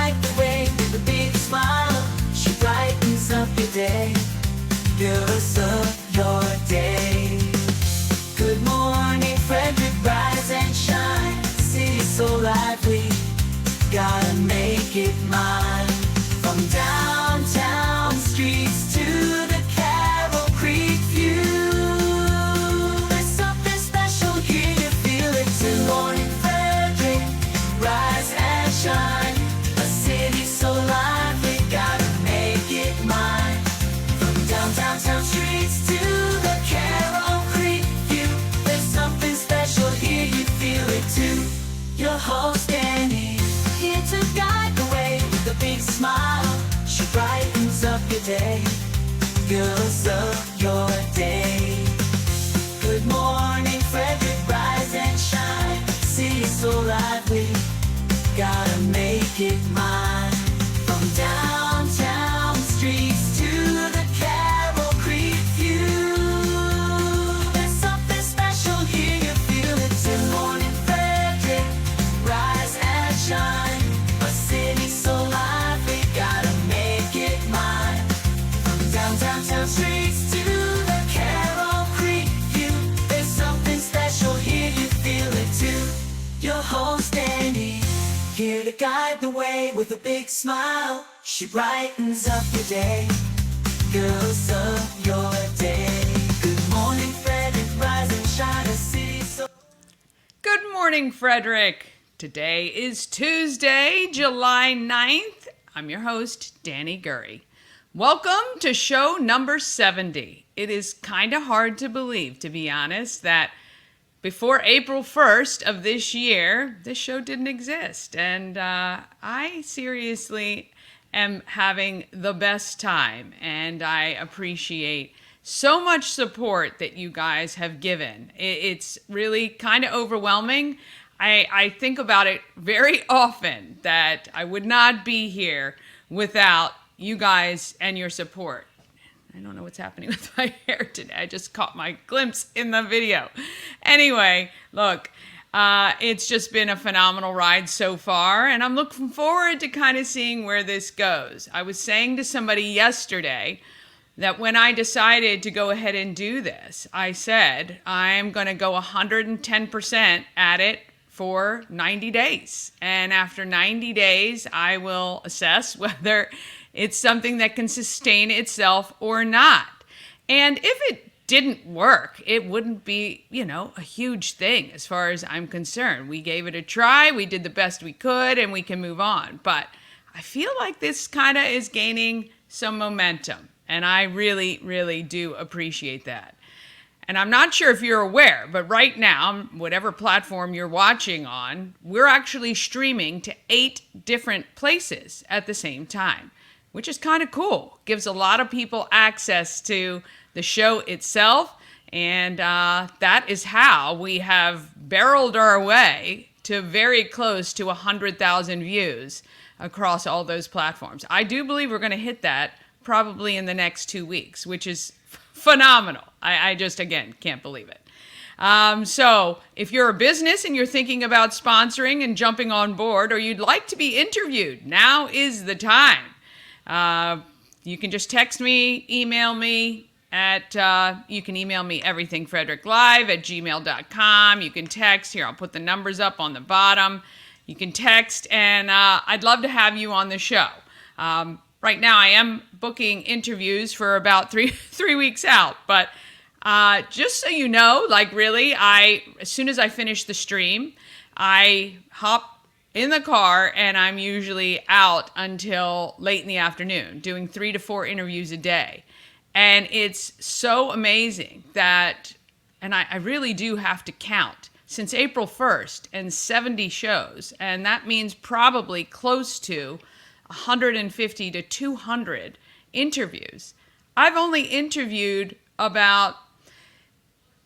guide the way with a big smile. She brightens up your day, girls of your day. Good morning, Frederick, rise and shine. City's so lively, gotta make it mine. From downtown streets to the Carroll Creek view, there's something special here, you feel it too. Good morning, Frederick, rise and shine. A city so lively, gotta make it mine. From downtown streets to the Carroll Creek view, there's something special here, you feel it too. Your host Dani, here to guide the way with a big smile. She brightens up your day, girls of your day. Good morning, Frederick, rise and shine. City's so lively, gotta make it mine. From downtown streets to the Carroll Creek view, there's something special here, you feel it too. Good morning, Frederick, rise and shine. A city so lively, gotta make it mine. From downtown streets to the Carroll Creek view, there's something special here, you feel it too. Your host Dani, here to guide the way with a big smile. She brightens up your day, girls of your day. Good morning, Frederick, rise and shine. A city so... Good morning, Frederick. Today is Tuesday, July 9th. I'm your host, Dani Gurry. Welcome to show number 70. It is kind of hard to believe, to be honest, that before April 1st of this year, this show didn't exist. And I seriously am having the best time. And I appreciate so much support that you guys have given. It's really kind of overwhelming. I think about it very often that I would not be here without you guys and your support. I don't know what's happening with my hair today. I just caught my glimpse in the video. Anyway, look, it's just been a phenomenal ride so far, and I'm looking forward to kind of seeing where this goes. I was saying to somebody yesterday that when I decided to go ahead and do this, I said I'm going to go 110% at it for 90 days. And after 90 days, I will assess whether it's something that can sustain itself or not. And if it didn't work, it wouldn't be, a huge thing as far as I'm concerned. We gave it a try, we did the best we could, and we can move on. But I feel like this kind of is gaining some momentum, and I really, really do appreciate that. And I'm not sure if you're aware, but right now, whatever platform you're watching on, we're actually streaming to 8 different places at the same time, which is kind of cool. Gives a lot of people access to the show itself, and that is how we have barreled our way to very close to 100,000 views across all those platforms. I do believe we're going to hit that probably in the next 2 weeks, which is phenomenal. I just, again, can't believe it. So if you're a business and you're thinking about sponsoring and jumping on board, or you'd like to be interviewed, now is the time. You can just text me, email me you can email me everythingfredericklive@gmail.com. You can text. Here, I'll put the numbers up on the bottom. You can text, and I'd love to have you on the show. Right now, I am booking interviews for about three weeks out. But just so you know, really, as soon as I finish the stream, I hop in the car, and I'm usually out until late in the afternoon, doing 3 to 4 interviews a day. And it's so amazing that, and I really do have to count, since April 1st, and 70 shows, and that means probably close to 150 to 200 interviews. I've only interviewed about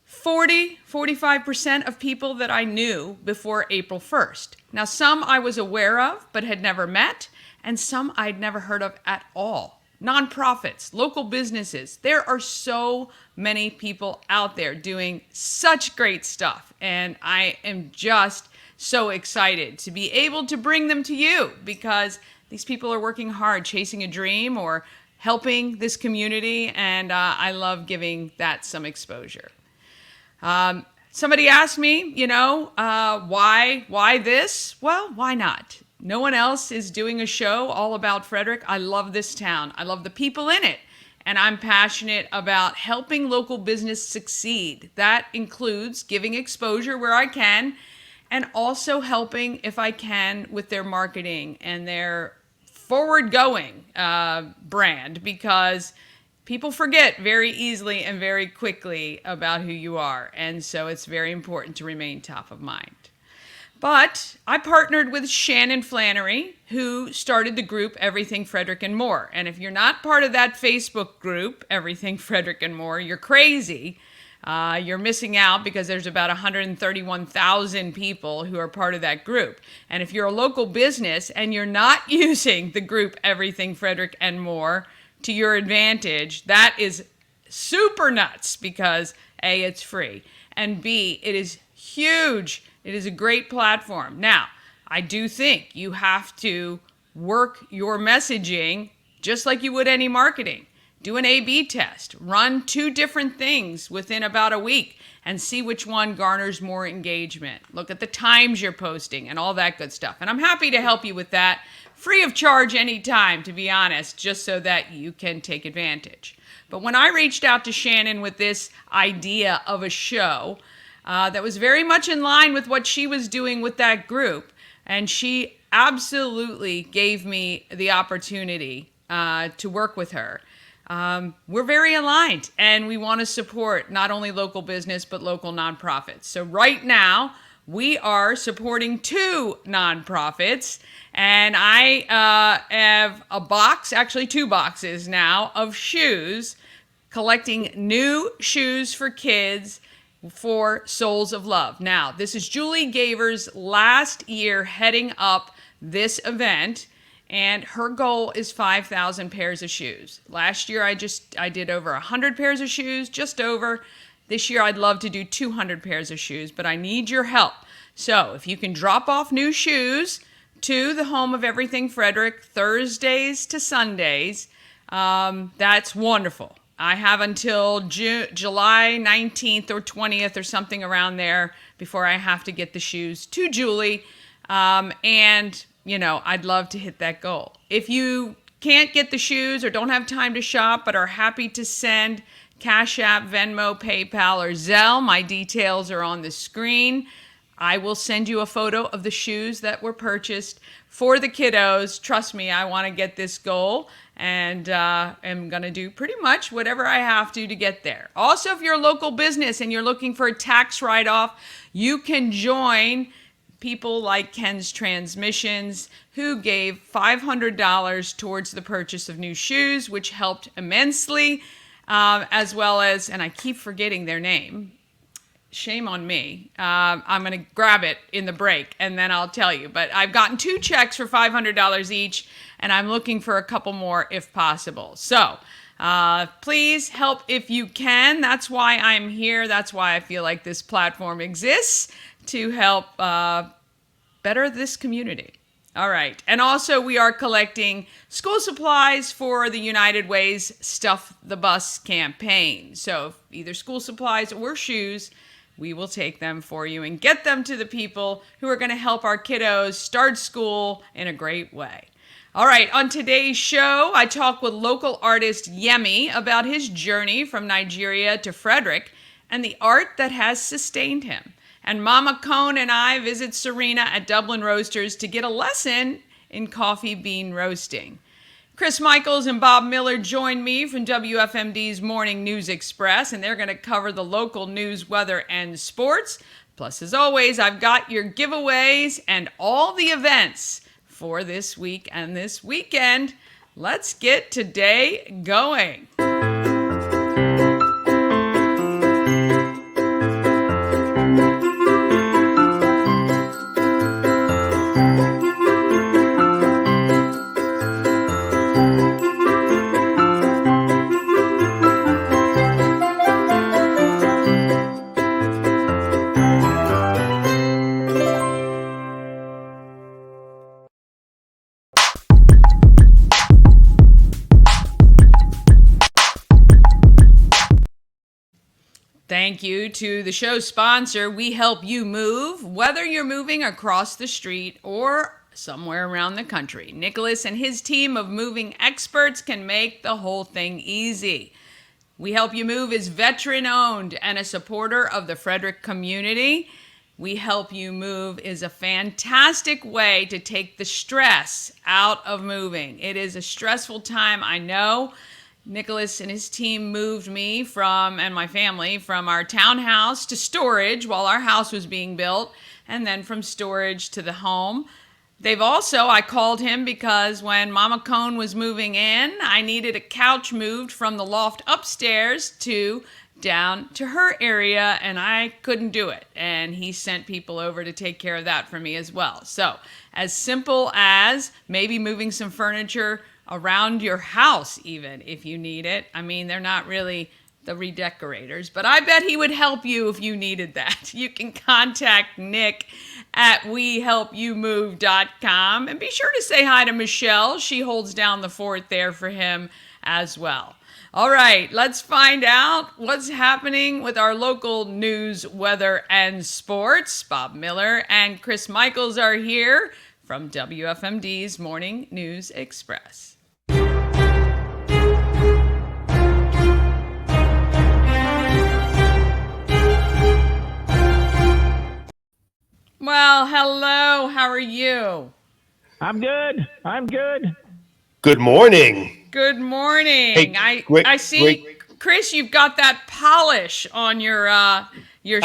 45% of people that I knew before April 1st. Now, some I was aware of but had never met, and some I'd never heard of at all. Nonprofits, local businesses. There are so many people out there doing such great stuff, and I am just so excited to be able to bring them to you, because these people are working hard, chasing a dream or helping this community, and I love giving that some exposure. Somebody asked me, why this? Well, why not? No one else is doing a show all about Frederick. I love this town. I love the people in it. And I'm passionate about helping local business succeed. That includes giving exposure where I can and also helping, if I can, with their marketing and their forward-going brand, because people forget very easily and very quickly about who you are. And so it's very important to remain top of mind. But I partnered with Shannon Flannery, who started the group Everything Frederick and More. And if you're not part of that Facebook group, Everything Frederick and More, you're crazy. You're missing out because there's about 131,000 people who are part of that group. And if you're a local business and you're not using the group Everything Frederick and More to your advantage, that is super nuts because A, it's free, and B, it is huge. It is a great platform. Now, I do think you have to work your messaging just like you would any marketing. Do an A/B test. Run 2 different things within about a week and see which one garners more engagement. Look at the times you're posting and all that good stuff. And I'm happy to help you with that, free of charge anytime, to be honest, just so that you can take advantage. But when I reached out to Shannon with this idea of a show, that was very much in line with what she was doing with that group. And she absolutely gave me the opportunity to work with her. We're very aligned, and we want to support not only local business, but local nonprofits. So right now, we are supporting 2 nonprofits, and I have a box, actually 2 boxes now, of shoes, collecting new shoes for kids for Souls of Love. Now, this is Julie Gaver's last year heading up this event, and her goal is 5,000 pairs of shoes. Last year, I did over 100 pairs of shoes, just over. This year, I'd love to do 200 pairs of shoes, but I need your help. So if you can drop off new shoes to the home of Everything Frederick, Thursdays to Sundays, that's wonderful. I have until July 19th or 20th or something around there before I have to get the shoes to Julie. And, I'd love to hit that goal. If you can't get the shoes or don't have time to shop but are happy to send Cash App, Venmo, PayPal, or Zelle, my details are on the screen. I will send you a photo of the shoes that were purchased for the kiddos. Trust me, I want to get this goal, and am going to do pretty much whatever I have to get there. Also, if you're a local business and you're looking for a tax write-off, you can join people like Ken's Transmissions, who gave $500 towards the purchase of new shoes, which helped immensely, as well as, and I keep forgetting their name, shame on me. I'm going to grab it in the break and then I'll tell you. But I've gotten 2 checks for $500 each, and I'm looking for a couple more if possible. So please help if you can. That's why I'm here. That's why I feel like this platform exists, to help better this community. All right. And also, we are collecting school supplies for the United Way's Stuff the Bus campaign. So either school supplies or shoes, we will take them for you and get them to the people who are going to help our kiddos start school in a great way. All right, on today's show, I talk with local artist Yemi about his journey from Nigeria to Frederick and the art that has sustained him. And Momma Cone and I visit Serina at Dublin Roasters to get a lesson in coffee bean roasting. Chris Michaels and Bob Miller join me from WFMD's Morning News Express, and they're going to cover the local news, weather, and sports. Plus, as always, I've got your giveaways and all the events for this week and this weekend. Let's get today going. Thank you to the show sponsor, We Help You Move, whether you're moving across the street or somewhere around the country. Nicholas and his team of moving experts can make the whole thing easy. We Help You Move is veteran owned and a supporter of the Frederick community. We Help You Move is a fantastic way to take the stress out of moving. It is a stressful time, I know. Nicholas and his team moved me and my family from our townhouse to storage while our house was being built, and then from storage to the home. I called him because when Momma Cone was moving in, I needed a couch moved from the loft upstairs down to her area, and I couldn't do it. And he sent people over to take care of that for me as well. So, as simple as maybe moving some furniture around your house, even if you need it. I mean, they're not really the redecorators, but I bet he would help you if you needed that. You can contact Nick at wehelpyoumove.com, and be sure to say hi to Michelle. She holds down the fort there for him as well. All right, let's find out what's happening with our local news, weather, and sports. Bob Miller and Chris Michaels are here from WFMD's Morning News Express. Well, hello. How are you? I'm good. Good morning. Good morning. Hey, I see, Chris, you've got that polish on your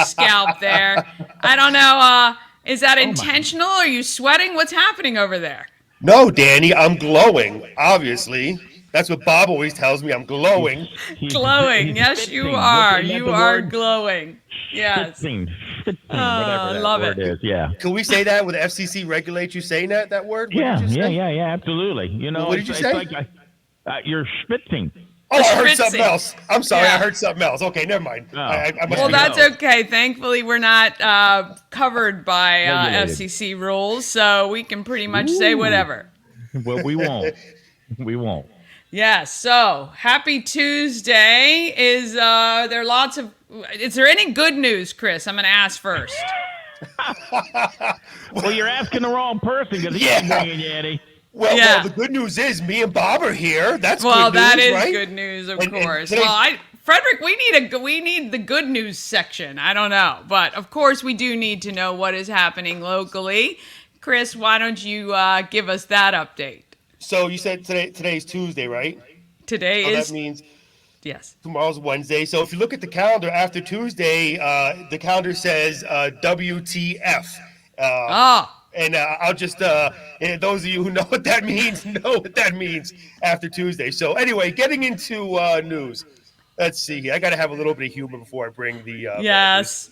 scalp there. I don't know. Is that intentional? Are you sweating? What's happening over there? No, Danny, I'm glowing, obviously. That's what Bob always tells me. I'm glowing. Glowing. Yes, you are. You are glowing. Yes. Spitting, I love it. Is. Yeah. Can we say that when the FCC regulates you saying that word? Yeah, absolutely. You know, what did you say? It's like you're spitting. Oh, I heard something else. I'm sorry, I heard something else. Okay, never mind. Oh. I must Well, be that's wrong. okay. Thankfully, we're not covered by FCC rules, so we can pretty much say whatever. Well, we won't. We won't. Yes. So happy Tuesday. Is there any good news, Chris? I'm going to ask first. Well, you're asking the wrong person because he's bringing you, Eddie. Well, the good news is me and Bob are here. That's good news, that is right? good news, of And course. today- Frederick, we need the good news section. I don't know, but of course we do need to know what is happening locally. Chris, why don't you give us that update? So you said today's Tuesday, right? Today So is that means yes. tomorrow's Wednesday. So if you look at the calendar after Tuesday, the calendar says WTF. And I'll just, and those of you who know what that means, after Tuesday. So anyway, getting into news. Let's see here. I got to have a little bit of humor before I bring the Yes.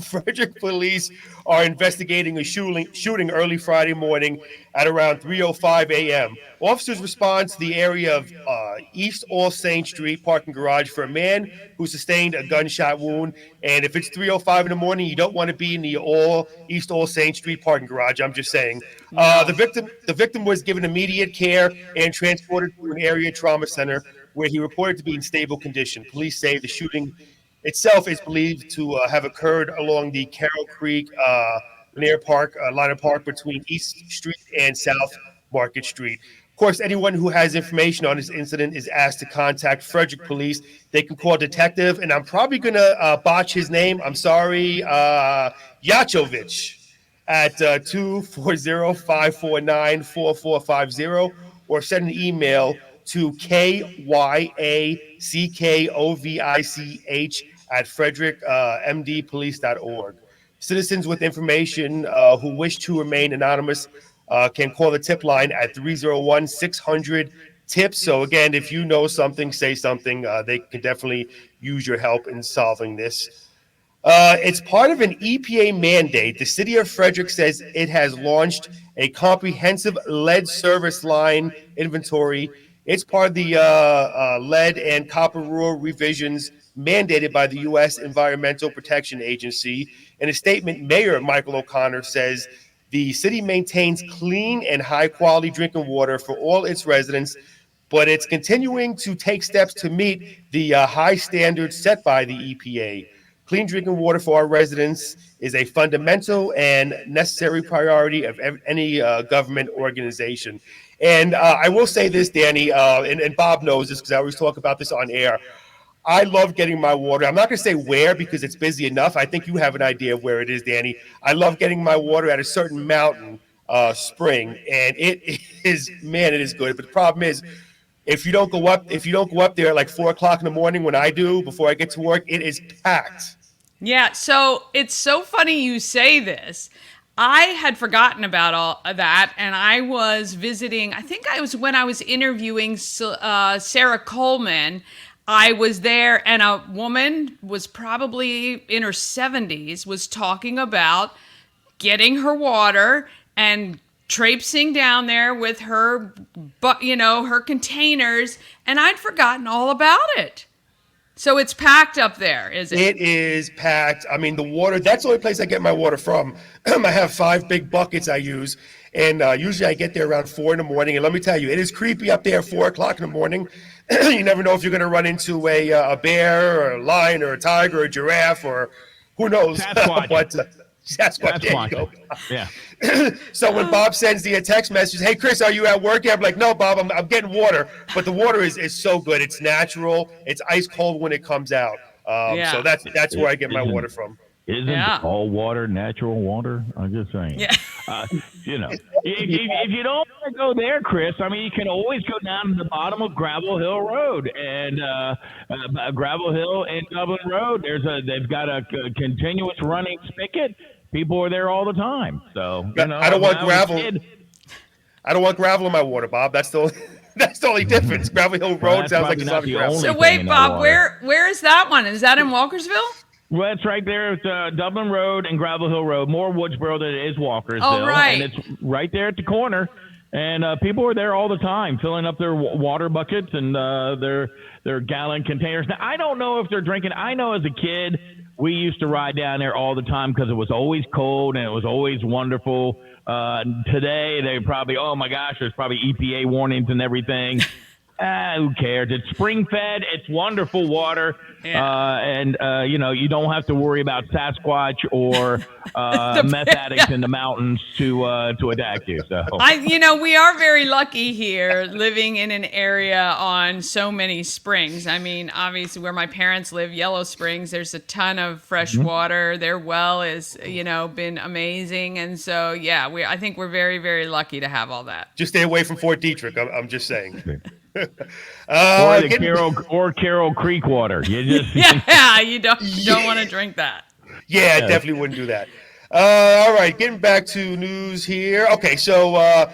Frederick police are investigating a shooting early Friday morning at around 3:05 a.m. Officers respond to the area of East All Saints Street parking garage for a man who sustained a gunshot wound. And if it's 3:05 in the morning, you don't want to be in the East All Saints Street parking garage. I'm just saying. The victim was given immediate care and transported to an area trauma center where he reported to be in stable condition. Police say the shooting itself is believed to have occurred along the Carroll Creek line of park between East Street and South Market Street. Of course, anyone who has information on this incident is asked to contact Frederick Police. They can call Detective, and I'm probably going to botch his name. I'm sorry, Yachovich at 240-549-4450, or send an email to kyakkovich@frederickmdpolice.org. Citizens with information who wish to remain anonymous can call the tip line at 301-600-TIPS. So again, if you know something, say something. They can definitely use your help in solving this. It's part of an EPA mandate. The city of Frederick says it has launched a comprehensive lead service line inventory. It's part of the lead and copper rule revisions mandated by the U.S. Environmental Protection Agency. In a statement, Mayor Michael O'Connor says the city maintains clean and high-quality drinking water for all its residents, but it's continuing to take steps to meet the high standards set by the EPA. Clean drinking water for our residents is a fundamental and necessary priority of any government organization. And I will say this, Danny, and Bob knows this because I always talk about this on air. I love getting my water. I'm not going to say where because it's busy enough. I think you have an idea of where it is, Danny. I love getting my water at a certain mountain spring, and it is, man, it is good. But the problem is, if you don't go up there at like 4 o'clock in the morning when I do before I get to work, it is packed. Yeah, so it's so funny you say this. I had forgotten about all of that, and I was visiting, I think I was when I was interviewing Sarah Coleman. I was there, and a woman was probably in her 70s, was talking about getting her water and traipsing down there with her, her containers, and I'd forgotten all about it. So it's packed up there, is it? It is packed. I mean, the water, that's the only place I get my water from. I have 5 big buckets I use, and usually I get there around 4 in the morning. And let me tell you, it is creepy up there at 4 o'clock in the morning. You never know if you're going to run into a bear or a lion or a tiger or a giraffe or who knows. Sasquatch. But Sasquatch, there you go. Yeah. So when Bob sends the text message, hey, Chris, are you at work? I'm like, no, Bob, I'm getting water. But the water is so good. It's natural. It's ice cold when it comes out. So that's where I get my water from. Isn't all water natural water? I'm just saying. Yeah. If you don't want to go there, Chris, I mean, you can always go down to the bottom of Gravel Hill Road and Gravel Hill and Dublin Road. They've got a continuous running spigot. People are there all the time. So I don't want gravel. I don't want gravel in my water, Bob. That's the only difference. Gravel Hill Road sounds like it's not gravel. So wait, Bob, where is that one? Is that in Walkersville? Well, it's right there at Dublin Road and Gravel Hill Road. More Woodsboro than it is Walkersville. Oh, right. And it's right there at the corner. And people are there all the time filling up their water buckets and their gallon containers. Now, I don't know if they're drinking. I know as a kid, we used to ride down there all the time because it was always cold and it was always wonderful. Today, they probably, oh, my gosh, there's probably EPA warnings and everything. Who cares? It's spring-fed. It's wonderful water. Yeah. And you don't have to worry about Sasquatch or meth addicts in the mountains to attack you. So we are very lucky here living in an area on so many springs. I mean, obviously where my parents live, Yellow Springs, there's a ton of fresh water. Their well is, been amazing. And so, I think we're very, very lucky to have all that. Just stay away from Fort Detrick. I'm just saying. Or Carroll Creek water. You just you don't want to drink that. Yeah, I definitely wouldn't do that. All right, getting back to news here. Okay, so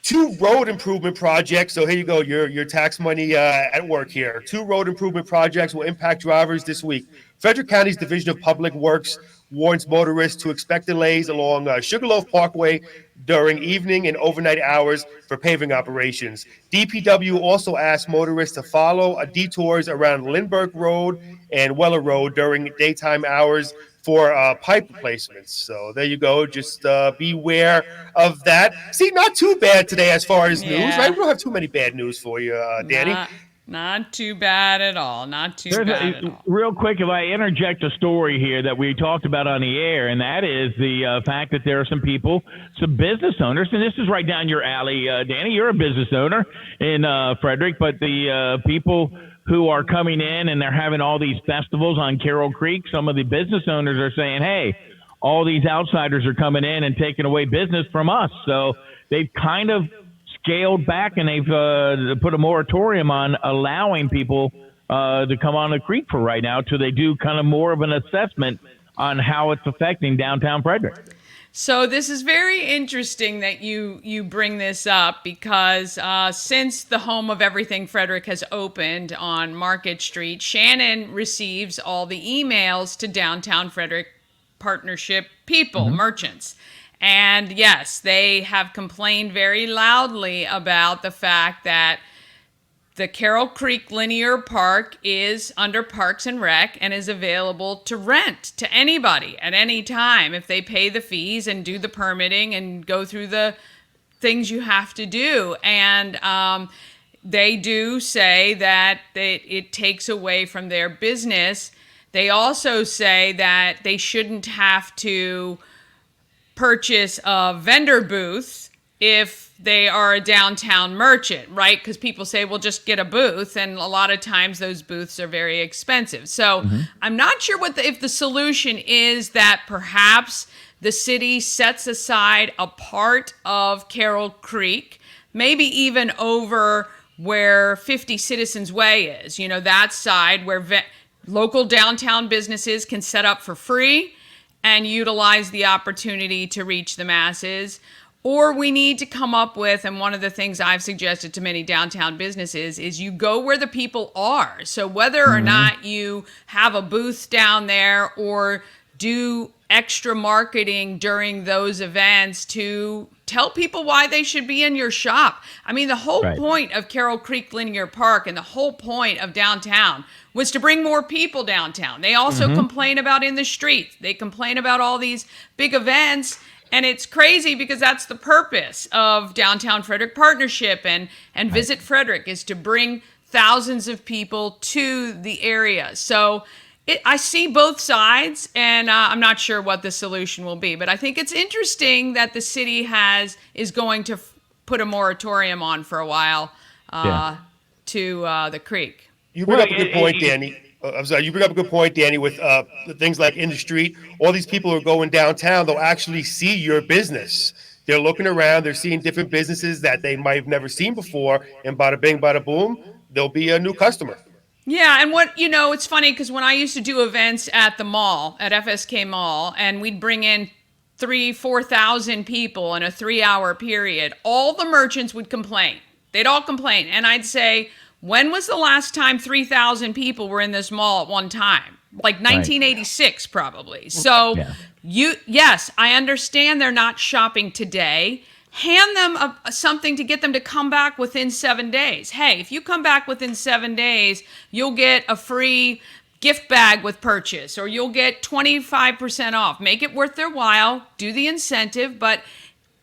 2 road improvement projects. So here you go, your tax money at work here. 2 road improvement projects will impact drivers this week. Frederick County's Division of Public Works warns motorists to expect delays along Sugarloaf Parkway during evening and overnight hours for paving operations. DPW also asked motorists to follow detours around Lindbergh Road and Weller Road during daytime hours for pipe replacements. So there you go. Just beware of that. See, not too bad today as far as news, right? We don't have too many bad news for you, Danny. Not too bad at all. Not too bad at all. Real quick, if I interject a story here that we talked about on the air, and that is the fact that there are some people, some business owners, and this is right down your alley, Danny. You're a business owner in Frederick, but the people who are coming in and they're having all these festivals on Carroll Creek, some of the business owners are saying, hey, all these outsiders are coming in and taking away business from us. So they've kind of scaled back and they've put a moratorium on allowing people to come on the creek for right now till they do kind of more of an assessment on how it's affecting downtown Frederick. So this is very interesting that you bring this up because since the home of everything Frederick has opened on Market Street, Shannon receives all the emails to downtown Frederick partnership people, merchants. And yes, they have complained very loudly about the fact that the Carroll Creek Linear Park is under Parks and Rec and is available to rent to anybody at any time if they pay the fees and do the permitting and go through the things you have to do. And they do say that it takes away from their business They also say that they shouldn't have to purchase a vendor booth if they are a downtown merchant, right? Because people say, well, just get a booth. And a lot of times those booths are very expensive. So I'm not sure if the solution is that perhaps the city sets aside a part of Carroll Creek, maybe even over where 50 Citizens Way is, that side where local downtown businesses can set up for free and utilize the opportunity to reach the masses. Or we need to come up with, and one of the things I've suggested to many downtown businesses is you go where the people are. So whether or not you have a booth down there or do extra marketing during those events to tell people why they should be in your shop. I mean, the whole point of Carroll Creek Linear Park and the whole point of downtown was to bring more people downtown. They also complain about in the streets. They complain about all these big events. And it's crazy because that's the purpose of Downtown Frederick Partnership and Visit Frederick, is to bring thousands of people to the area. So I see both sides, and I'm not sure what the solution will be. But I think it's interesting that the city is going to put a moratorium on for a while to the creek. You bring up a good point, Danny. I'm sorry, you bring up a good point, Danny, with the things like in the street. All these people who are going downtown, they'll actually see your business. They're looking around, they're seeing different businesses that they might have never seen before, and bada bing, bada boom, they'll be a new customer. Yeah, and it's funny because when I used to do events at the mall, at FSK Mall, and we'd bring in 4,000 people in a 3-hour period, all the merchants would complain. They'd all complain. And I'd say, when was the last time 3,000 people were in this mall at one time? Like 1986, probably. So, yes, I understand they're not shopping today. Hand them something to get them to come back within 7 days. Hey, if you come back within 7 days, you'll get a free gift bag with purchase, or you'll get 25% off. Make it worth their while. Do the incentive, but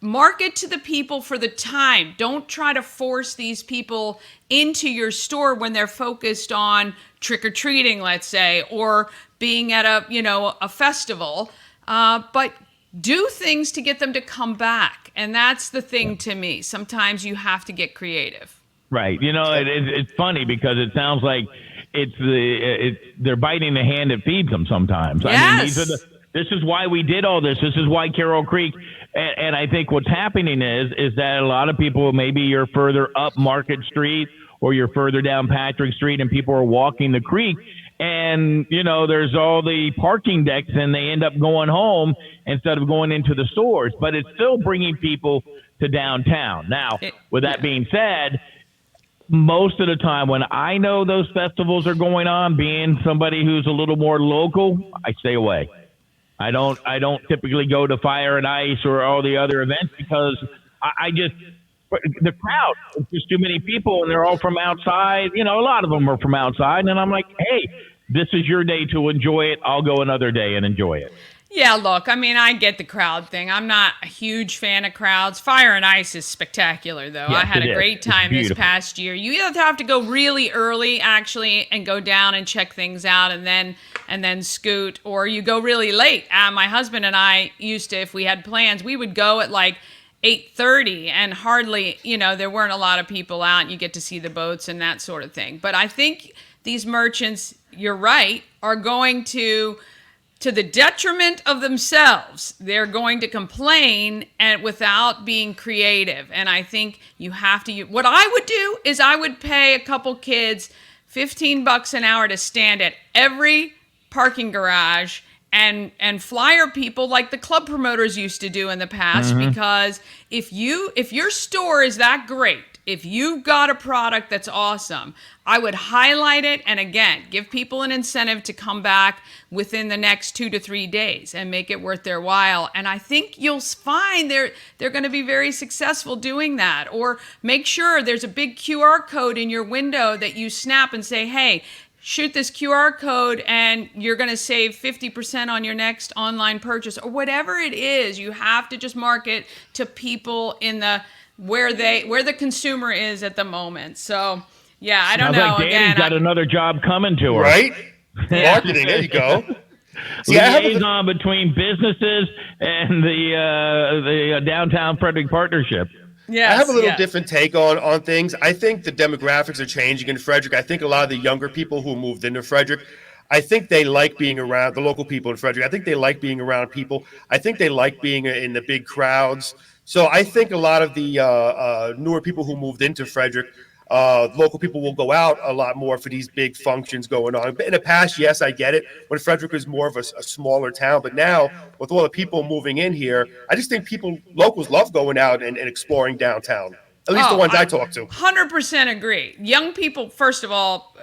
market to the people for the time. Don't try to force these people into your store when they're focused on trick-or-treating, let's say, or being at a festival. But do things to get them to come back. And that's the thing to me. Sometimes you have to get creative. Right. It's funny because it sounds like they're biting the hand that feeds them sometimes. Yes. I mean, this is why we did all this. This is why Carroll Creek. And I think what's happening is that a lot of people, maybe you're further up Market Street or you're further down Patrick Street, and people are walking the creek, and there's all the parking decks, and they end up going home instead of going into the stores. But it's still bringing people to downtown. Now, with that being said, most of the time when I know those festivals are going on, being somebody who's a little more local, I stay away. I don't typically go to Fire and Ice or all the other events because the crowd, it's just too many people, and they're all from outside. A lot of them are from outside, and I'm like, hey, this is your day to enjoy it. I'll go another day and enjoy it. Yeah, look, I mean, I get the crowd thing. I'm not a huge fan of crowds. Fire and Ice is spectacular, though. Yes, I had a great time this past year. You either have to go really early, actually, and go down and check things out and then scoot, or you go really late. My husband and I used to, if we had plans, we would go at like 8:30, and hardly, there weren't a lot of people out, and you get to see the boats and that sort of thing. But I think these merchants, you're right, are going to the detriment of themselves. They're going to complain and without being creative. And I think you have to, what I would do is I would pay a couple kids $15 an hour to stand at every parking garage and flyer people like the club promoters used to do in the past. Because if your store is that great, if you've got a product that's awesome, I would highlight it and, again, give people an incentive to come back within the next 2 to 3 days and make it worth their while. And I think you'll find they're going to be very successful doing that. Or make sure there's a big QR code in your window that you snap and say, hey, shoot this QR code and you're going to save 50% on your next online purchase, or whatever it is. You have to just market to people in where the consumer is at the moment. So, yeah, I don't know. Like Danny's got another job coming to her. Right? Marketing. There you go. See, I have a, Liaison between businesses and the downtown Frederick partnership. Yes, I have a little different take on things. I think the demographics are changing in Frederick. I think a lot of the younger people who moved into Frederick, I think they like being around the local people in Frederick. I think they like being around people. I think they like being in the big crowds. So I think a lot of the newer people who moved into Frederick, local people will go out a lot more for these big functions going on. But in the past, yes, I get it, when Frederick was more of a smaller town. But now, with all the people moving in here, I just think locals love going out and exploring downtown. At least the ones I talk to. 100% agree. Young people, first of all,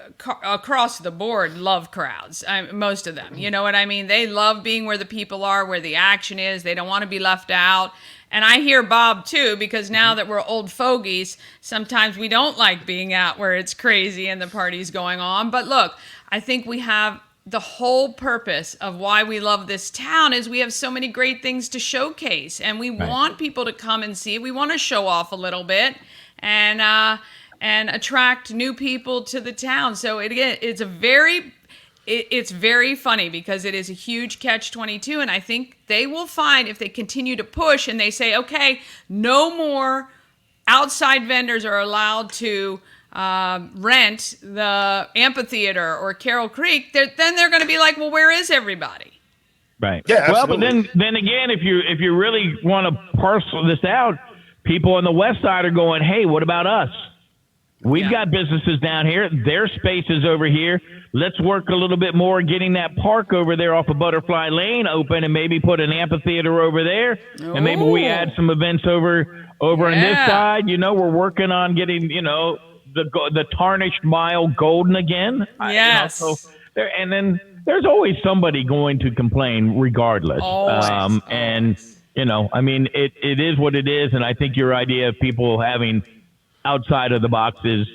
across the board, love crowds. Most of them. You know what I mean? They love being where the people are, where the action is. They don't want to be left out. And I hear Bob, too, because now that we're old fogies, sometimes we don't like being out where it's crazy and the party's going on. But look, I think we have the whole purpose of why we love this town is we have so many great things to showcase, and we want people to come and see. We want to show off a little bit and attract new people to the town. So it's very funny because it is a huge catch-22, and I think they will find if they continue to push and they say, okay, no more outside vendors are allowed to rent the amphitheater or Carroll Creek, then they're going to be like, well, where is everybody? Right. Yeah, well, but absolutely. then again, if you really want to parcel this out, people on the west side are going, hey, what about us? We've got businesses down here. Their space is over here. Let's work a little bit more getting that park over there off of Butterfly Lane open and maybe put an amphitheater over there. And maybe we add some events over on this side. You know, we're working on getting, the tarnished mile golden again. Yes. And then there's always somebody going to complain regardless. Always. And, it is what it is. And I think your idea of people having outside of the boxes,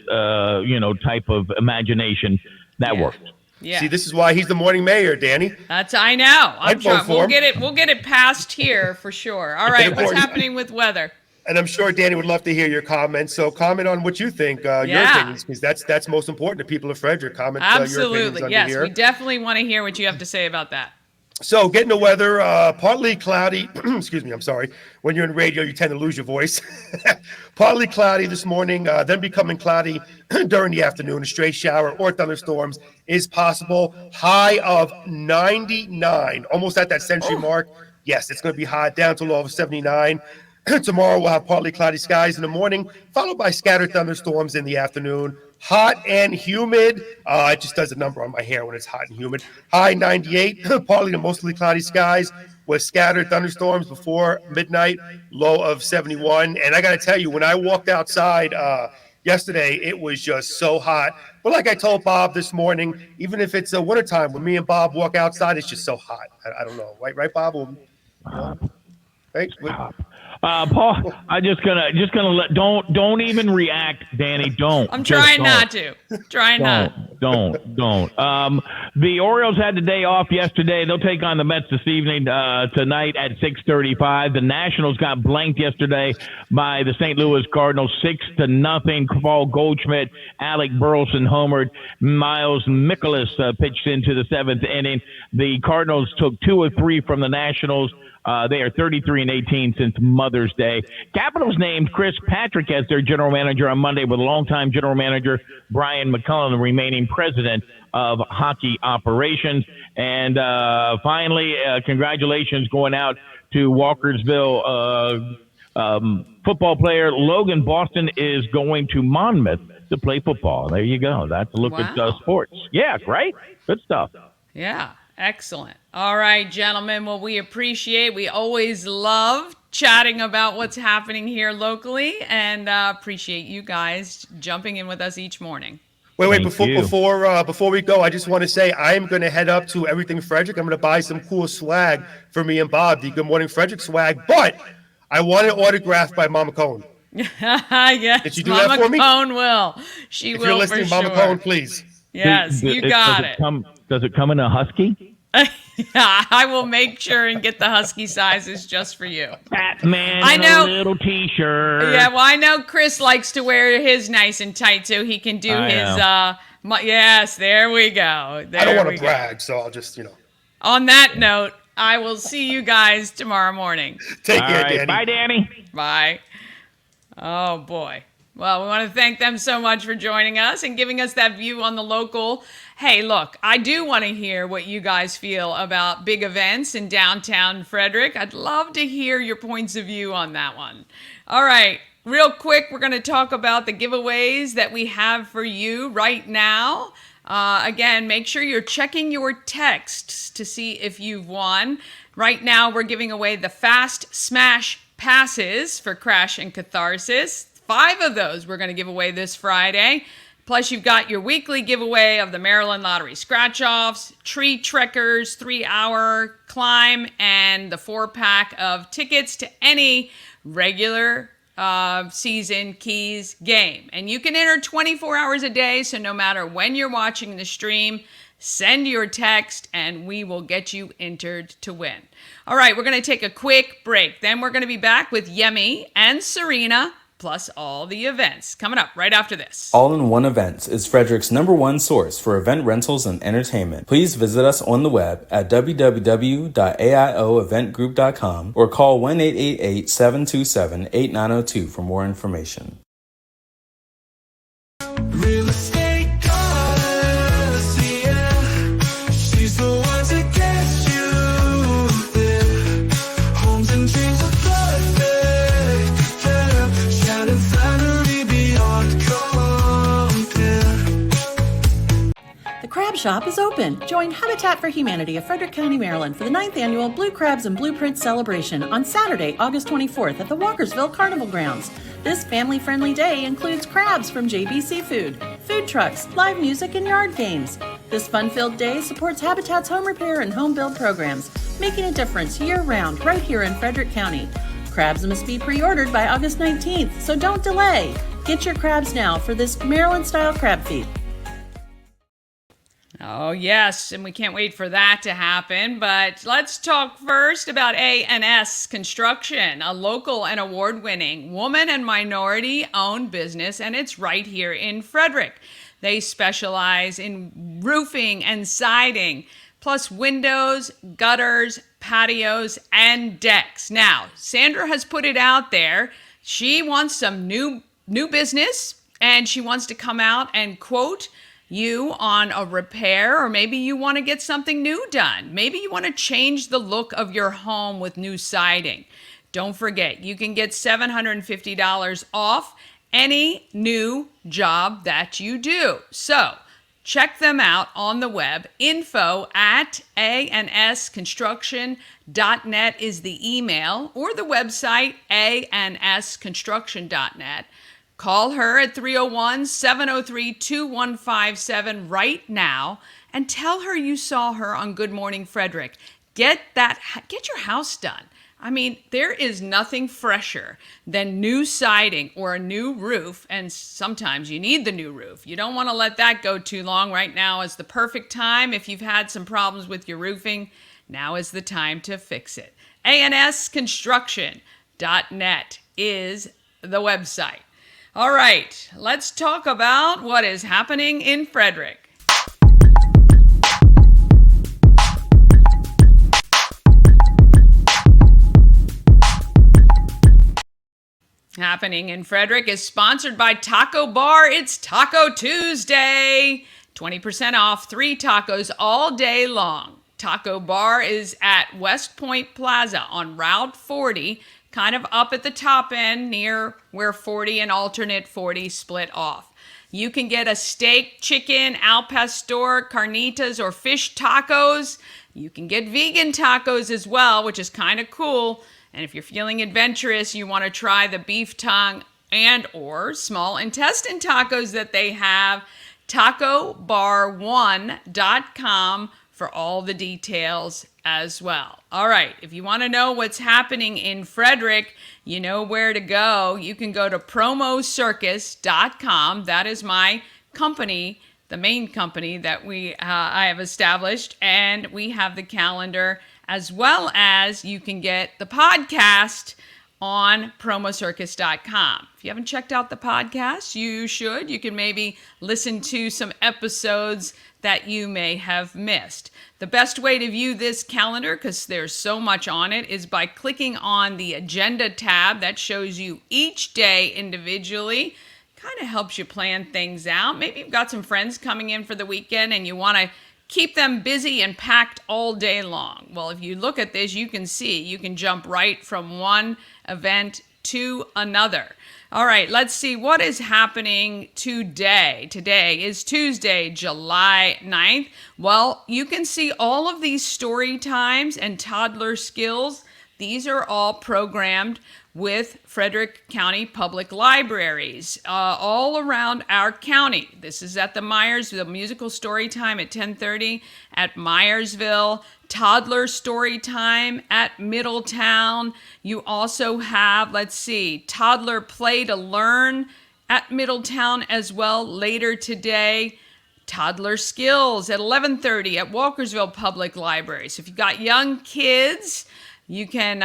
type of imagination, that worked. Yeah. See, this is why he's the morning mayor, Danny. I know. I'm I'd vote trying. for We'll him. get it passed here for sure. All right, what's happening with weather? And I'm sure Danny would love to hear your comments. So comment on what you think, your opinions, because that's most important to people of Frederick. Comment your opinions Absolutely. under Yes, here. we definitely want to hear what you have to say about that. So getting the weather, partly cloudy. Excuse me, I'm sorry. When you're in radio, you tend to lose your voice. Partly cloudy this morning, then becoming cloudy during the afternoon. A stray shower or thunderstorms is possible. High of 99, almost at that century mark. Yes, it's going to be hot, down to a low of 79. Tomorrow we'll have partly cloudy skies in the morning, followed by scattered thunderstorms in the afternoon. Hot and humid. It just does a number on my hair when it's hot and humid. High 98, partly to mostly cloudy skies with scattered thunderstorms before midnight. Low of 71. And I got to tell you, when I walked outside yesterday, it was just so hot. But like I told Bob this morning, even if it's wintertime, when me and Bob walk outside, it's just so hot. I don't know. Right, Bob? Right? Paul, I'm just gonna let don't even react, Danny. Don't. I'm trying not to. Don't. The Orioles had the day off yesterday. They'll take on the Mets this evening, tonight at 6:35. The Nationals got blanked yesterday by the St. Louis Cardinals, 6-0. Paul Goldschmidt, Alec Burleson homered. Miles Mikolas pitched into the seventh inning. The Cardinals took 2 of 3 from the Nationals. They are 33-18 since Mother's Day. Capitals named Chris Patrick as their general manager on Monday, with longtime general manager Brian McCullough remaining president of hockey operations. And finally, congratulations going out to Walkersville football player Logan Boston is going to Monmouth to play football. There you go. That's a look at sports. Yeah, right? Good stuff. Yeah. Excellent. All right, gentlemen. Well, we always love chatting about what's happening here locally, and appreciate you guys jumping in with us each morning. Wait, before we go, I just want to say I'm going to head up to Everything Frederick. I'm going to buy some cool swag for me and Bob, the Good Morning Frederick swag, but I want it autographed by Momma Cone. Yes, Did you do that for me? Momma Cone will. She will. If you're listening, for sure. Momma Cone, please. Yes, you got it. Does it come in a husky? Yeah, I will make sure and get the husky sizes just for you. Batman in a little t-shirt. Yeah, well, I know Chris likes to wear his nice and tight so he can do his Yes, there we go. I don't want to brag, so I'll just, On that note, I will see you guys tomorrow morning. Take All care, right. Danny. Bye, Danny. Bye. Oh, boy. Well, we want to thank them so much for joining us and giving us that view on the local. Hey, look, I do want to hear what you guys feel about big events in downtown Frederick. I'd love to hear your points of view on that one. All right. Real quick, we're going to talk about the giveaways that we have for you right now. Again, make sure you're checking your texts to see if you've won. Right now, we're giving away the Fast Smash passes for Crash and Catharsis. 5 of those we're going to give away this Friday. Plus, you've got your weekly giveaway of the Maryland Lottery Scratch-Offs, Tree Trekkers 3-hour climb, and the 4-pack of tickets to any regular season keys game. And you can enter 24 hours a day, so no matter when you're watching the stream, send your text and we will get you entered to win. All right, we're going to take a quick break. Then we're going to be back with Yemi and Serina, plus all the events coming up right after this. All-in-One Events is Frederick's #1 source for event rentals and entertainment. Please visit us on the web at www.aioeventgroup.com or call 1-888-727-8902 for more information. Real estate goddess, yeah. She's the one to get you there. Homes and dreams are perfect, yeah. Shining scenery beyond compare. The Crab Shop is open. Join Habitat for Humanity of Frederick County, Maryland for the 9th annual Blue Crabs and Blueprints celebration on Saturday, August 24th at the Walkersville Carnival Grounds. This family-friendly day includes crabs from JB Seafood, food trucks, live music, and yard games. This fun-filled day supports Habitat's home repair and home build programs, making a difference year-round right here in Frederick County. Crabs must be pre-ordered by August 19th, so don't delay. Get your crabs now for this Maryland-style crab feed. Oh, yes, and we can't wait for that to happen. But let's talk first about A&S Construction, a local and award-winning woman and minority-owned business, and it's right here in Frederick. They specialize in roofing and siding, plus windows, gutters, patios, and decks. Now, Sandra has put it out there. She wants some new business, and she wants to come out and quote you on a repair, or maybe you want to get something new done. Maybe you want to change the look of your home with new siding. Don't forget, you can get $750 off any new job that you do. So check them out on the web. info@ansconstruction.net is the email, or the website ansconstruction.net. Call her at 301-703-2157 right now and tell her you saw her on Good Morning Frederick. Get your house done. I mean, there is nothing fresher than new siding or a new roof, and sometimes you need the new roof. You don't want to let that go too long. Right now is the perfect time. If you've had some problems with your roofing, now is the time to fix it. ansconstruction.net is the website. All right, let's talk about what is happening in Frederick. Happening in Frederick is sponsored by Taco Bar. It's Taco Tuesday. 20% off 3 tacos all day long. Taco Bar is at West Point Plaza on Route 40, kind of up at the top end near where 40 and alternate 40 split off. You can get a steak, chicken, al pastor, carnitas, or fish tacos. You can get vegan tacos as well, which is kind of cool. And if you're feeling adventurous, you want to try the beef tongue and or small intestine tacos that they have, tacobar1.com for all the details as well. All right, if you want to know what's happening in Frederick, you know where to go. You can go to promocircus.com. That is my company, the main company that I have established, and we have the calendar, as well as you can get the podcast on promocircus.com. If you haven't checked out the podcast, you should. You can maybe listen to some episodes that you may have missed. The best way to view this calendar, because there's so much on it, is by clicking on the agenda tab that shows you each day individually. Kind of helps you plan things out. Maybe you've got some friends coming in for the weekend and you want to keep them busy and packed all day long. Well, if you look at this, you can see you can jump right from one event to another. All right, let's see what is happening today. Today is Tuesday, July 9th. Well, you can see all of these story times and toddler skills. These are all programmed with Frederick County Public Libraries all around our county. This is at the Myersville Musical Story Time at 10:30 at Myersville, Toddler Story Time at Middletown. You also have, Toddler Play to Learn at Middletown as well later today. Toddler Skills at 11:30 at Walkersville Public Library. So if you've got young kids, you can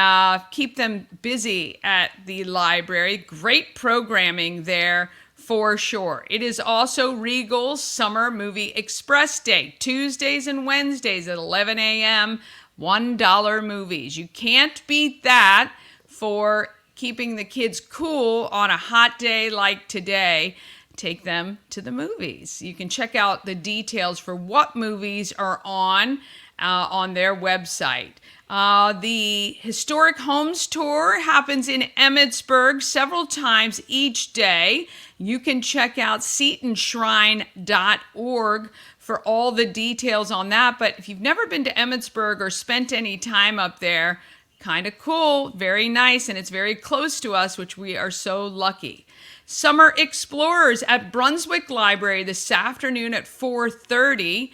keep them busy at the library. Great programming there for sure. It is also Regal's Summer Movie Express Day, Tuesdays and Wednesdays at 11 a.m., $1 movies. You can't beat that for keeping the kids cool on a hot day like today. Take them to the movies. You can check out the details for what movies are on their website. The Historic Homes Tour happens in Emmitsburg several times each day. You can check out seatonshrine.org for all the details on that. But if you've never been to Emmitsburg or spent any time up there, kind of cool, very nice, and it's very close to us, which we are so lucky. Summer Explorers at Brunswick Library this afternoon at 4:30.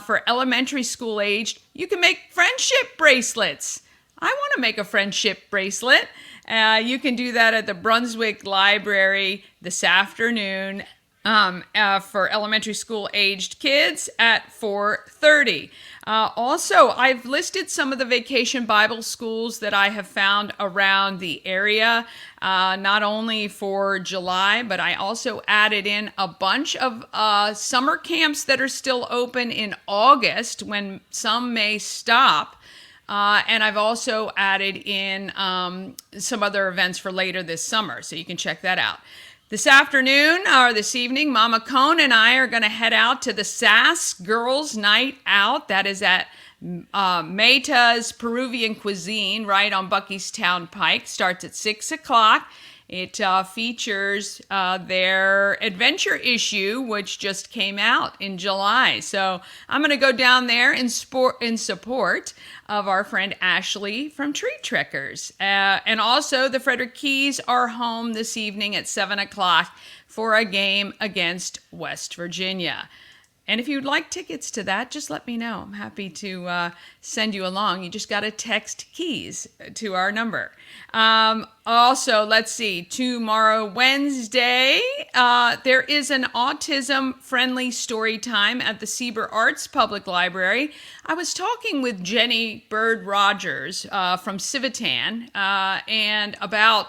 For elementary school aged, you can make friendship bracelets. I want to make a friendship bracelet. You can do that at the Brunswick Library this afternoon for elementary school aged kids at 4:30. Also, I've listed some of the vacation Bible schools that I have found around the area, not only for July, but I also added in a bunch of summer camps that are still open in August when some may stop. And I've also added in some other events for later this summer, so you can check that out. This afternoon or this evening, Momma Cone and I are going to head out to the SAS Girls Night Out. That is at Meta's Peruvian Cuisine right on Buckystown Pike. Starts at 6 o'clock. It features their adventure issue, which just came out in July. So I'm going to go down there in support of our friend Ashley from Tree Trekkers. And also the Frederick Keys are home this evening at 7 o'clock for a game against West Virginia. And if you'd like tickets to that, just let me know. I'm happy to send you along. You just got to text KEYS to our number. Also, tomorrow, Wednesday, there is an autism-friendly story time at the Sieber Arts Public Library. I was talking with Jenny Bird Rogers from Civitan and about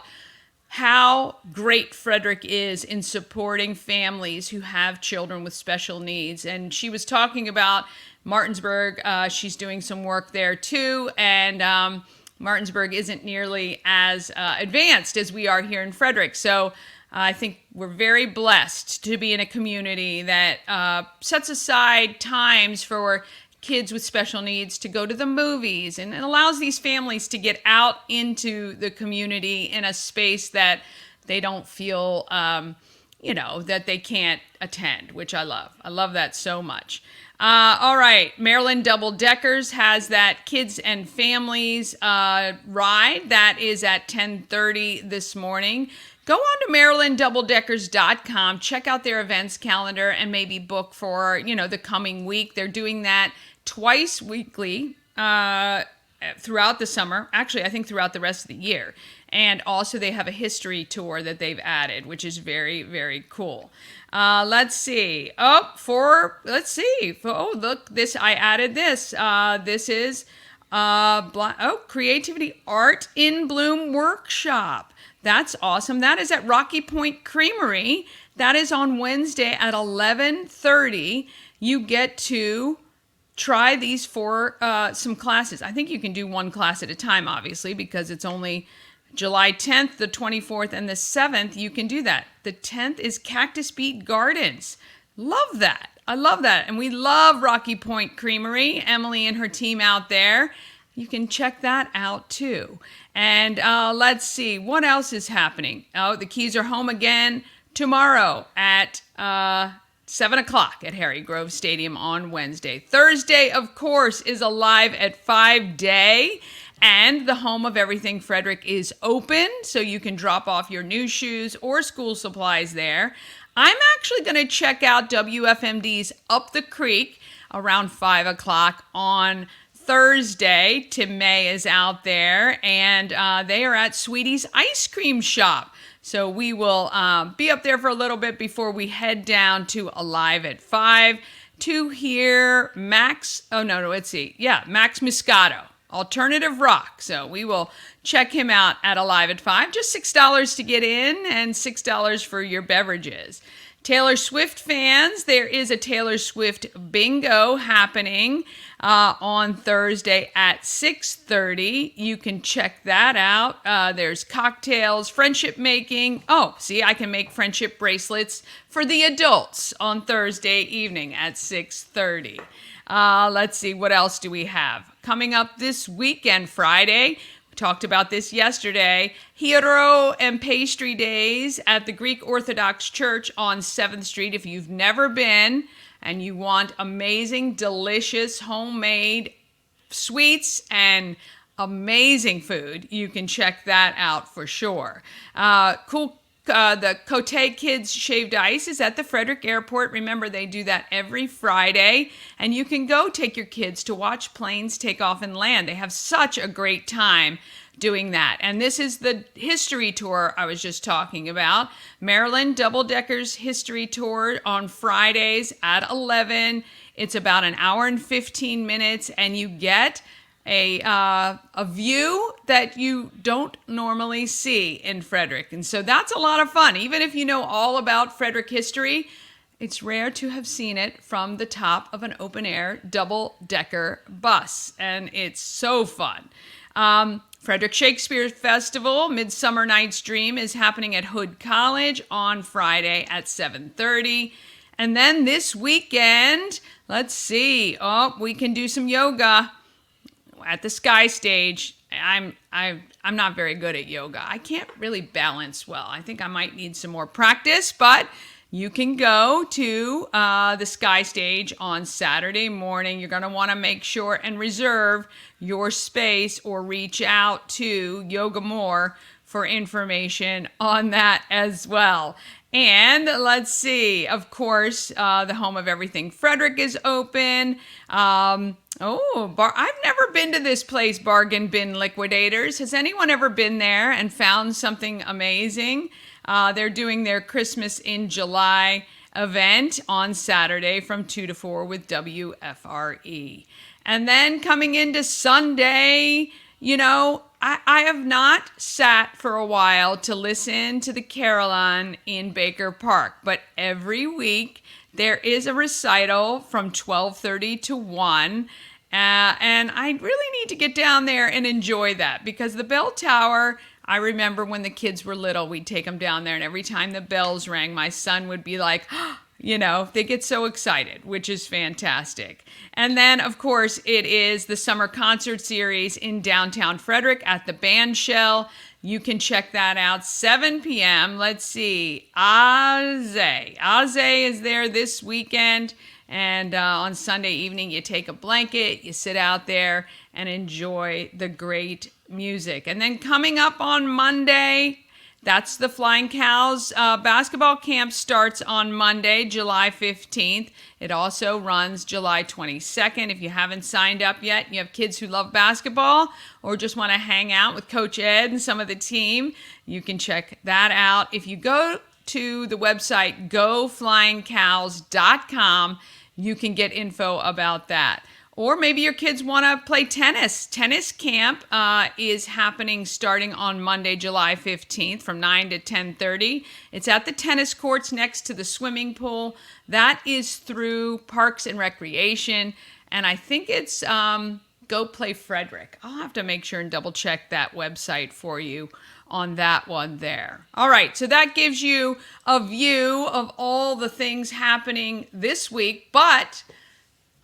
how great Frederick is in supporting families who have children with special needs. And she was talking about Martinsburg. She's doing some work there too. And Martinsburg isn't nearly as advanced as we are here in Frederick. So I think we're very blessed to be in a community that sets aside times for kids with special needs to go to the movies, and it allows these families to get out into the community in a space that they don't feel, that they can't attend, which I love. I love that so much. All right, Maryland Double Deckers has that Kids and Families ride. That is at 10:30 this morning. Go on to MarylandDoubleDeckers.com, check out their events calendar, and maybe book for, the coming week. They're doing that twice weekly throughout the summer. Actually, I think throughout the rest of the year. And also they have a history tour that they've added, which is very, very cool. Let's see. Oh, look, I added this. This is Creativity Art in Bloom Workshop. That's awesome. That is at Rocky Point Creamery. That is on Wednesday at 11:30. You get to try these for some classes. I think you can do one class at a time, obviously, because it's only July 10th, the 24th, and the 7th. You can do that. The 10th is Cactus Beat Gardens. Love that. I love that. And we love Rocky Point Creamery. Emily and her team out there. You can check that out too. And let's see, what else is happening? Oh, the Keys are home again tomorrow at 7 o'clock at Harry Grove Stadium on Wednesday. Thursday, of course, is a Live at 5 day. And the Home of Everything Frederick is open, so you can drop off your new shoes or school supplies there. I'm actually going to check out WFMD's Up the Creek around 5 o'clock on Thursday. Tim May is out there, and they are at Sweetie's Ice Cream Shop. So we will be up there for a little bit before we head down to Alive at 5 to hear Max Moscato, alternative rock. So we will check him out at Alive at 5. Just $6 to get in and $6 for your beverages. Taylor Swift fans, there is a Taylor Swift bingo happening on Thursday at 6:30. You can check that out. There's cocktails, friendship making. Oh, see, I can make friendship bracelets for the adults on Thursday evening at 6:30. Let's see, what else do we have? Coming up this weekend, Friday, talked about this yesterday. Hero and Pastry Days at the Greek Orthodox Church on 7th Street. If you've never been and you want amazing, delicious, homemade sweets and amazing food, you can check that out for sure. The Cote Kids Shaved Ice is at the Frederick Airport. Remember, they do that every Friday. And you can go take your kids to watch planes take off and land. They have such a great time doing that. And this is the history tour I was just talking about. Maryland Double Deckers History Tour on Fridays at 11. It's about an hour and 15 minutes, and you get a view that you don't normally see in Frederick. And so that's a lot of fun. Even if you know all about Frederick history, it's rare to have seen it from the top of an open-air double-decker bus. And it's so fun. Frederick Shakespeare Festival, Midsummer Night's Dream, is happening at Hood College on Friday at 7:30. And then this weekend, let's see. Oh, we can do some yoga at the Sky Stage. I'm not very good at yoga. I can't really balance well. I think I might need some more practice, but you can go to the Sky Stage on Saturday morning. You're going to want to make sure and reserve your space or reach out to Yoga More for information on that as well. And let's see, of course, the Home of Everything Frederick is open. I've never been to this place, Bargain Bin Liquidators. Has anyone ever been there and found something amazing? They're doing their Christmas in July event on Saturday from 2 to 4 with WFRE. And then coming into Sunday, I have not sat for a while to listen to the Carillon in Baker Park, but every week there is a recital from 12:30 to 1, and I really need to get down there and enjoy that, because the bell tower, I remember when the kids were little, we'd take them down there, and every time the bells rang, my son would be like, they get so excited, which is fantastic. And then, of course, it is the summer concert series in downtown Frederick at the Band Shell. You can check that out, 7 p.m. Let's see, Aze is there this weekend. And on Sunday evening, you take a blanket, you sit out there and enjoy the great music. And then coming up on Monday, that's the Flying Cows basketball camp starts on Monday, July 15th. It also runs July 22nd. If you haven't signed up yet, you have kids who love basketball or just want to hang out with Coach Ed and some of the team, you can check that out. If you go to the website goflyingcows.com, you can get info about that. Or maybe your kids want to play tennis. Tennis camp is happening starting on Monday, July 15th from 9 to 10:30. It's at the tennis courts next to the swimming pool. That is through Parks and Recreation. And I think it's Go Play Frederick. I'll have to make sure and double check that website for you on that one there. All right, so that gives you a view of all the things happening this week, but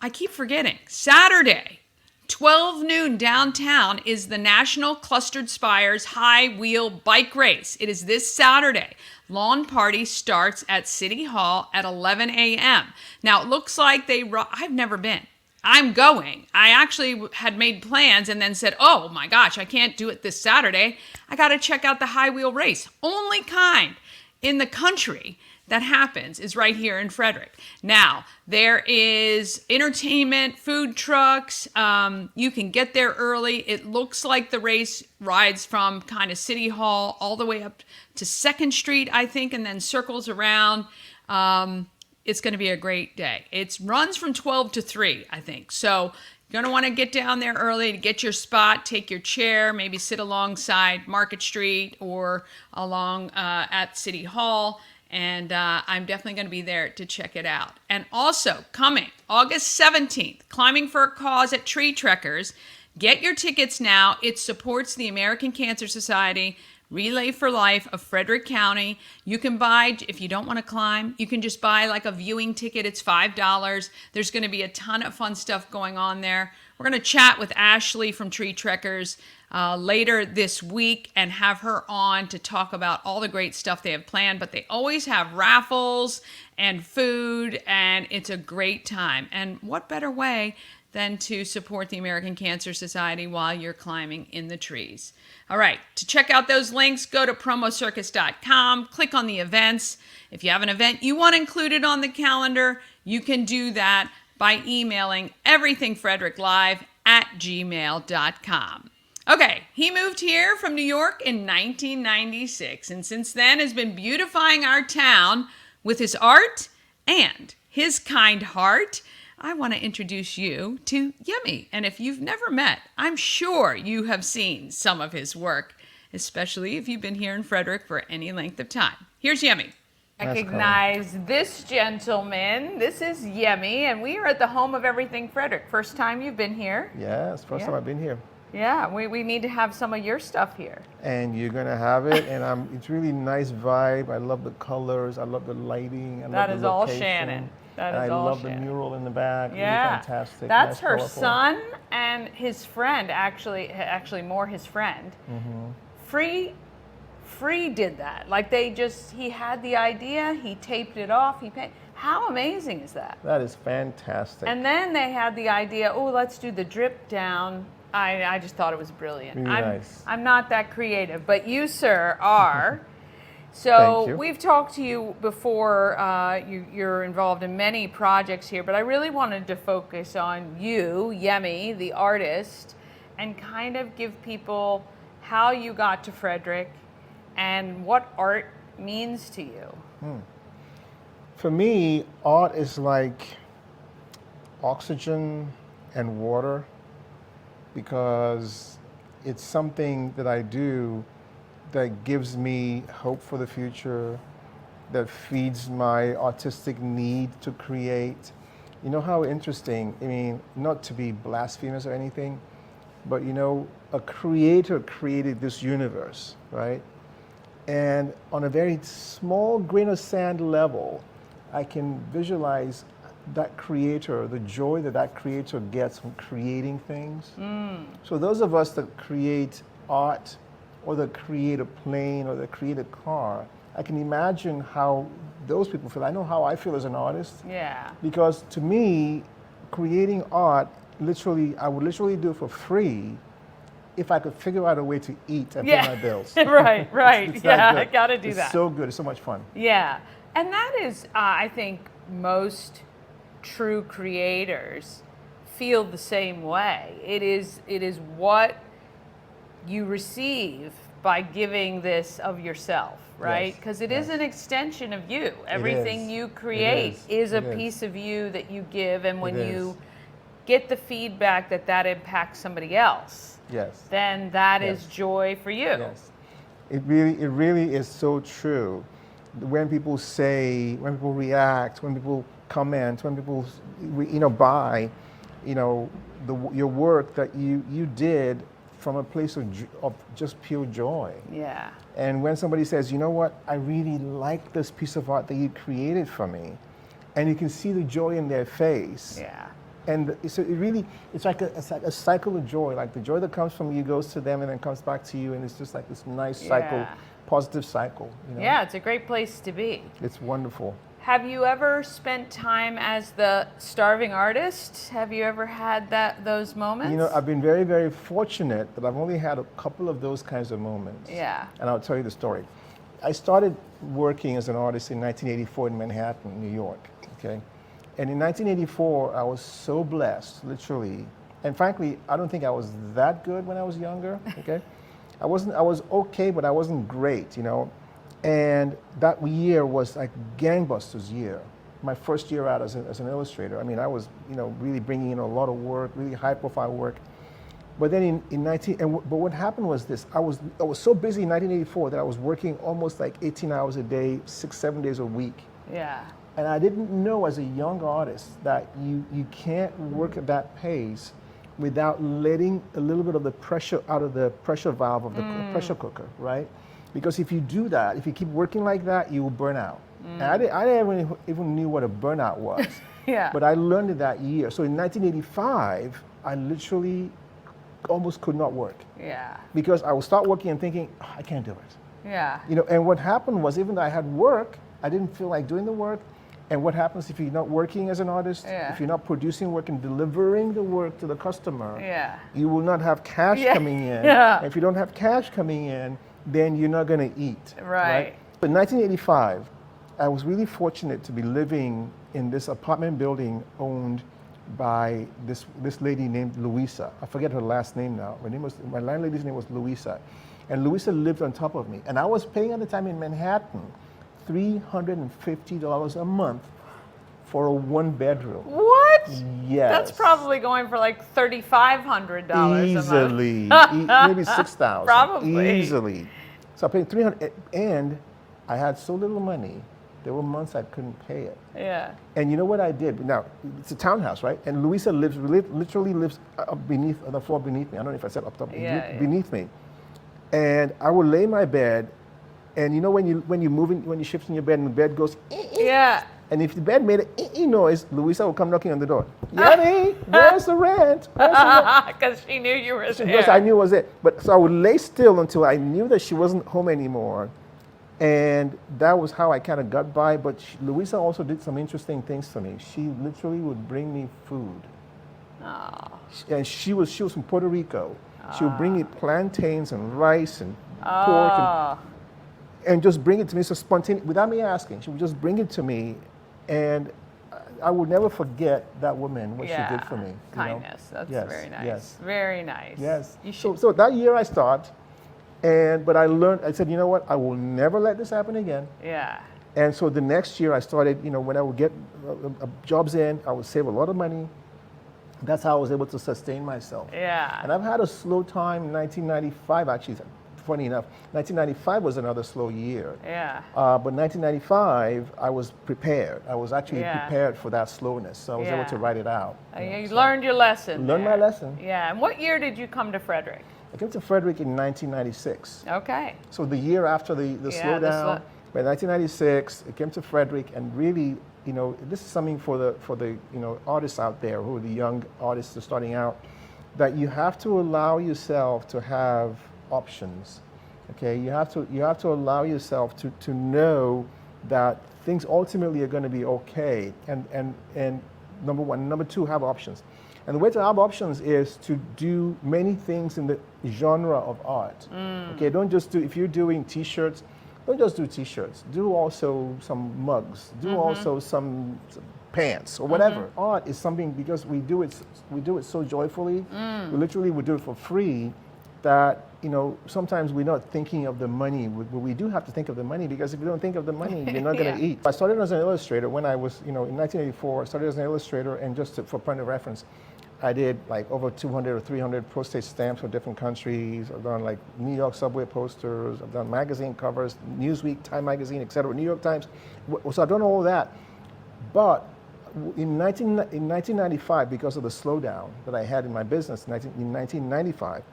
I keep forgetting. Saturday, 12 noon downtown is the National Clustered Spires High Wheel Bike Race. It is this Saturday. Lawn party starts at City Hall at 11 a.m. Now, it looks like I've never been. I'm going. I actually had made plans and then said, oh my gosh, I can't do it this Saturday. I got to check out the high wheel race. Only kind in the country that happens is right here in Frederick. Now, there is entertainment, food trucks. You can get there early. It looks like the race rides from kind of City Hall all the way up to 2nd Street, I think, and then circles around. It's going to be a great day. It runs from 12 to 3, I think. So you're going to want to get down there early to get your spot, take your chair, maybe sit alongside Market Street or along at City Hall. And I'm definitely going to be there to check it out. And also coming August 17th, Climbing for a Cause at Tree Trekkers. Get your tickets now. It supports the American Cancer Society, Relay for Life of Frederick County. You can buy, if you don't want to climb, you can just buy like a viewing ticket. It's $5. There's going to be a ton of fun stuff going on there. We're going to chat with Ashley from Tree Trekkers later this week and have her on to talk about all the great stuff they have planned. But they always have raffles and food, and it's a great time. And what better way than to support the American Cancer Society while you're climbing in the trees. All right, to check out those links, go to promocircus.com, click on the events. If you have an event you want included on the calendar, you can do that by emailing everythingfredericklive@gmail.com. Okay, he moved here from New York in 1996, and since then has been beautifying our town with his art and his kind heart. I want to introduce you to Yemi. And if you've never met, I'm sure you have seen some of his work, especially if you've been here in Frederick for any length of time. Here's Yemi. Recognize this gentleman. This is Yemi, and we are at the home of Everything Frederick. First time you've been here? Yes, first time I've been here. Yeah, we need to have some of your stuff here. And you're gonna have it, and it's really nice vibe. I love the colors, I love the lighting, I that love is the all location. Shannon. That is I all love Shannon. the mural in the back. Yeah, really fantastic. that's nice, her colorful. son and his friend. Actually more his friend. Mm-hmm. Free did that. Like he had the idea, he taped it off, he painted. How amazing is that? That is fantastic. And then they had the idea, oh, let's do the drip down. I just thought it was brilliant. Really nice. I'm not that creative, but you, sir, are. So Thank you. we've talked to you before. You're involved in many projects here, but I really wanted to focus on you, Yemi, the artist, and kind of give people how you got to Frederick and what art means to you. For me, art is like oxygen and water, because it's something that I do that gives me hope for the future, that feeds my artistic need to create. You know how interesting, I mean, not to be blasphemous or anything, but you know, a creator created this universe, right? And on a very small grain of sand level, I can visualize that creator, the joy that that creator gets from creating things. So those of us that create art, or that create a plane, or that create a car, I can imagine how those people feel. I know how I feel as an artist. Yeah. Because to me, creating art, I would literally do it for free if I could figure out a way to eat and pay my bills. Right. It's that Yeah, good. I gotta do that. It's so good, it's so much fun. Yeah, and that is, I think, most true creators feel the same way. It is what you receive by giving this of yourself, right? Because it is an extension of you. Everything you create is a piece of you that you give, and when you get the feedback that impacts somebody else, Yes. then that is Yes. joy for you. Yes. It really is so true. When people say, when people react, when people comment, when people, buy, your work that you did from a place of just pure joy. Yeah. And when somebody says, you know what, I really like this piece of art that you created for me, and you can see the joy in their face. Yeah. And so it's like a cycle of joy. Like the joy that comes from you goes to them and then comes back to you, and it's just like this nice cycle, Yeah. positive cycle. Yeah, it's a great place to be. It's wonderful. Have you ever spent time as the starving artist? Have you ever had those moments? I've been very, very fortunate that I've only had a couple of those kinds of moments. Yeah. And I'll tell you the story. I started working as an artist in 1984 in Manhattan, New York. Okay. And in 1984, I was so blessed, literally. And frankly, I don't think I was that good when I was younger. Okay. I was okay, but I wasn't great, And that year was like gangbusters year. My first year out as an illustrator. I mean, I was, really bringing in a lot of work, really high profile work. But then but what happened was this, I was so busy in 1984 that I was working almost like 18 hours a day, 6-7 days a week. Yeah. And I didn't know as a young artist that you can't work at that pace without letting a little bit of the pressure out of the pressure valve of the pressure cooker, right? Because if you do that, if you keep working like that, you will burn out. And I didn't even knew what a burnout was. Yeah. But I learned it that year. So in 1985, I literally almost could not work. Yeah. Because I would start working and thinking, I can't do it. Yeah. And what happened was, even though I had work, I didn't feel like doing the work. And what happens if you're not working as an artist, if you're not producing work and delivering the work to the customer, you will not have cash coming in. Yeah. And if you don't have cash coming in, then you're not going to eat. Right. But in 1985, I was really fortunate to be living in this apartment building owned by this lady named Louisa. I forget her last name now. My landlady's name was Louisa. And Louisa lived on top of me. And I was paying at the time in Manhattan $350 a month for a one-bedroom. What? Yes. That's probably going for like $3,500 a month. Easily. Maybe $6,000. Probably. Easily. So I paid $300, and I had so little money, there were months I couldn't pay it. Yeah. And you know what I did? Now, it's a townhouse, right? And Louisa literally lives beneath, on the floor beneath me. I don't know if I said up top, beneath me. And I would lay in my bed, and when you shift in your bed and the bed goes, Yeah. and if the bed made a noise, Louisa would come knocking on the door. Yemi, where's the rent? Because she knew you were there. Yes, I knew it was it. But so I would lay still until I knew that she wasn't home anymore. And that was how I kind of got by. But Louisa also did some interesting things for me. She literally would bring me food. Oh. And she was from Puerto Rico. She would bring me plantains and rice and pork and just bring it to me so spontaneous, without me asking. She would just bring it to me, and I would never forget that woman, what she did for me. Kindness. That's very nice. Yes. Very nice. Yes. You should. So that year I started, but I learned, I said, you know what, I will never let this happen again. Yeah. And so the next year I started, when I would get jobs in, I would save a lot of money. That's how I was able to sustain myself. Yeah. And I've had a slow time in 1995, actually. Funny enough, 1995 was another slow year. Yeah. But 1995, I was prepared. I was actually prepared for that slowness, so I was able to write it out. You learned your lesson. Learned my lesson. Yeah. And what year did you come to Frederick? I came to Frederick in 1996. Okay. So the year after the slowdown, by 1996, I came to Frederick, and really, this is something for the artists out there, who are the young artists that are starting out, that you have to allow yourself to have options. Okay, you have to allow yourself to know that things ultimately are going to be okay. And number one, number two, have options. And the way to have options is to do many things in the genre of art. Okay, don't just do, if you're doing T-shirts, don't just do T-shirts. Do also some mugs. Do also some pants or whatever. Art is something, because we do it so joyfully. We literally would do it for free. That sometimes we're not thinking of the money, but we do have to think of the money, because if you don't think of the money, you're not going to eat. I started as an illustrator when I was, in 1984. I started as an illustrator, and just for point of reference, I did like over 200 or 300 postage stamps for different countries. I've done like New York subway posters. I've done magazine covers, Newsweek, Time Magazine, etc., New York Times. So I've done all that. But in 1995, because of the slowdown that I had in my business in 1995,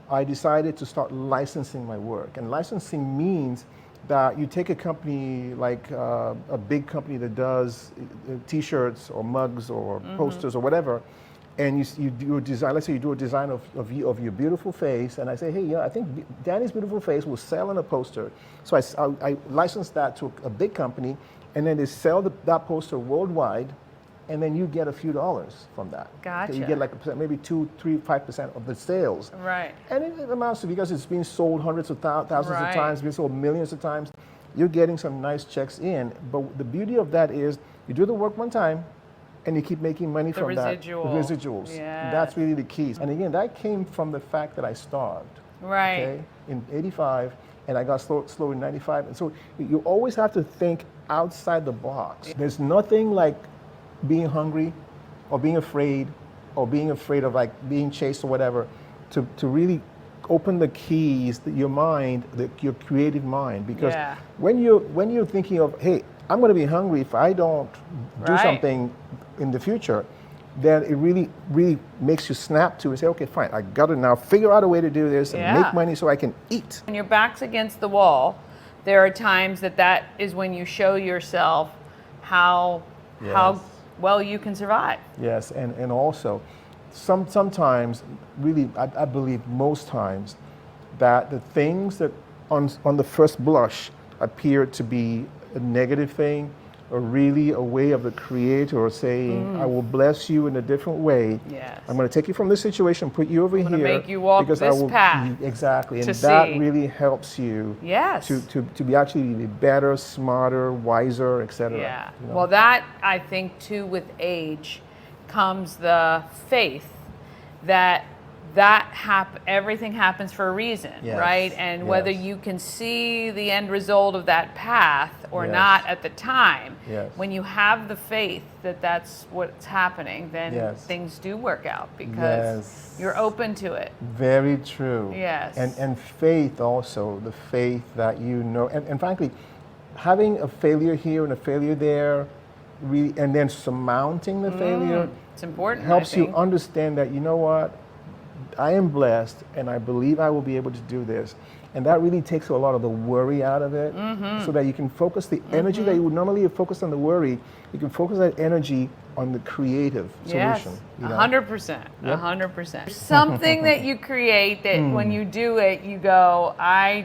I decided to start licensing my work. And licensing means that you take a company like a big company that does T-shirts or mugs or posters or whatever, and you do a design. Let's say you do a design of your beautiful face, and I say, hey, yeah, I think Dani's beautiful face will sell on a poster. So I license that to a big company, and then they sell that poster worldwide, and then you get a few dollars from that. Gotcha. So you get like maybe 2, 3, 5% of the sales. Right. And it amounts to, because it's being sold hundreds of thousands Right. of times, being sold millions of times, you're getting some nice checks in. But the beauty of that is you do the work one time and you keep making money from residual. that. The residuals. Yes. That's really the key. And again, that came from the fact that I starved. Right. Okay, in 85, and I got slow in 95. And so you always have to think outside the box. There's nothing like being hungry or being afraid of like being chased or whatever to really open the keys, your mind, your creative mind. Because Yeah. when you're thinking of, hey, I'm going to be hungry if I don't do Right. something in the future, then it really, really makes you snap to and say, okay, fine, I got to now figure out a way to do this and Yeah. make money so I can eat. When your back's against the wall, there are times that is when you show yourself how Yes. well you can survive. Yes, and also sometimes, really, I believe most times, that the things that on the first blush appear to be a negative thing are really a way of the Creator saying, I will bless you in a different way. Yes. I'm going to take you from this situation, put you over here. gonna make you walk because this path Exactly, and to that see. really helps you Yes. to be actually be better, smarter, wiser, etc. Yeah. you know? Well, that I think too, with age, comes the faith that everything happens for a reason, Yes, right? And whether yes. you can see the end result of that path or Yes. not at the time, Yes. when you have the faith that that's what's happening, then Yes. things do work out because Yes. you're open to it. Very true. Yes. And faith also, the faith that you know, and frankly, having a failure here and a failure there, really, and then surmounting the failure It's important. helps I you think. understand that, you know what, I am blessed and I believe I will be able to do this. And that really takes a lot of the worry out of it, so that you can focus the energy that you would normally focus on the worry, you can focus that energy on the creative Yes, solution. you know? 100%. Yep. 100%. Something that you create that when you do it, you go,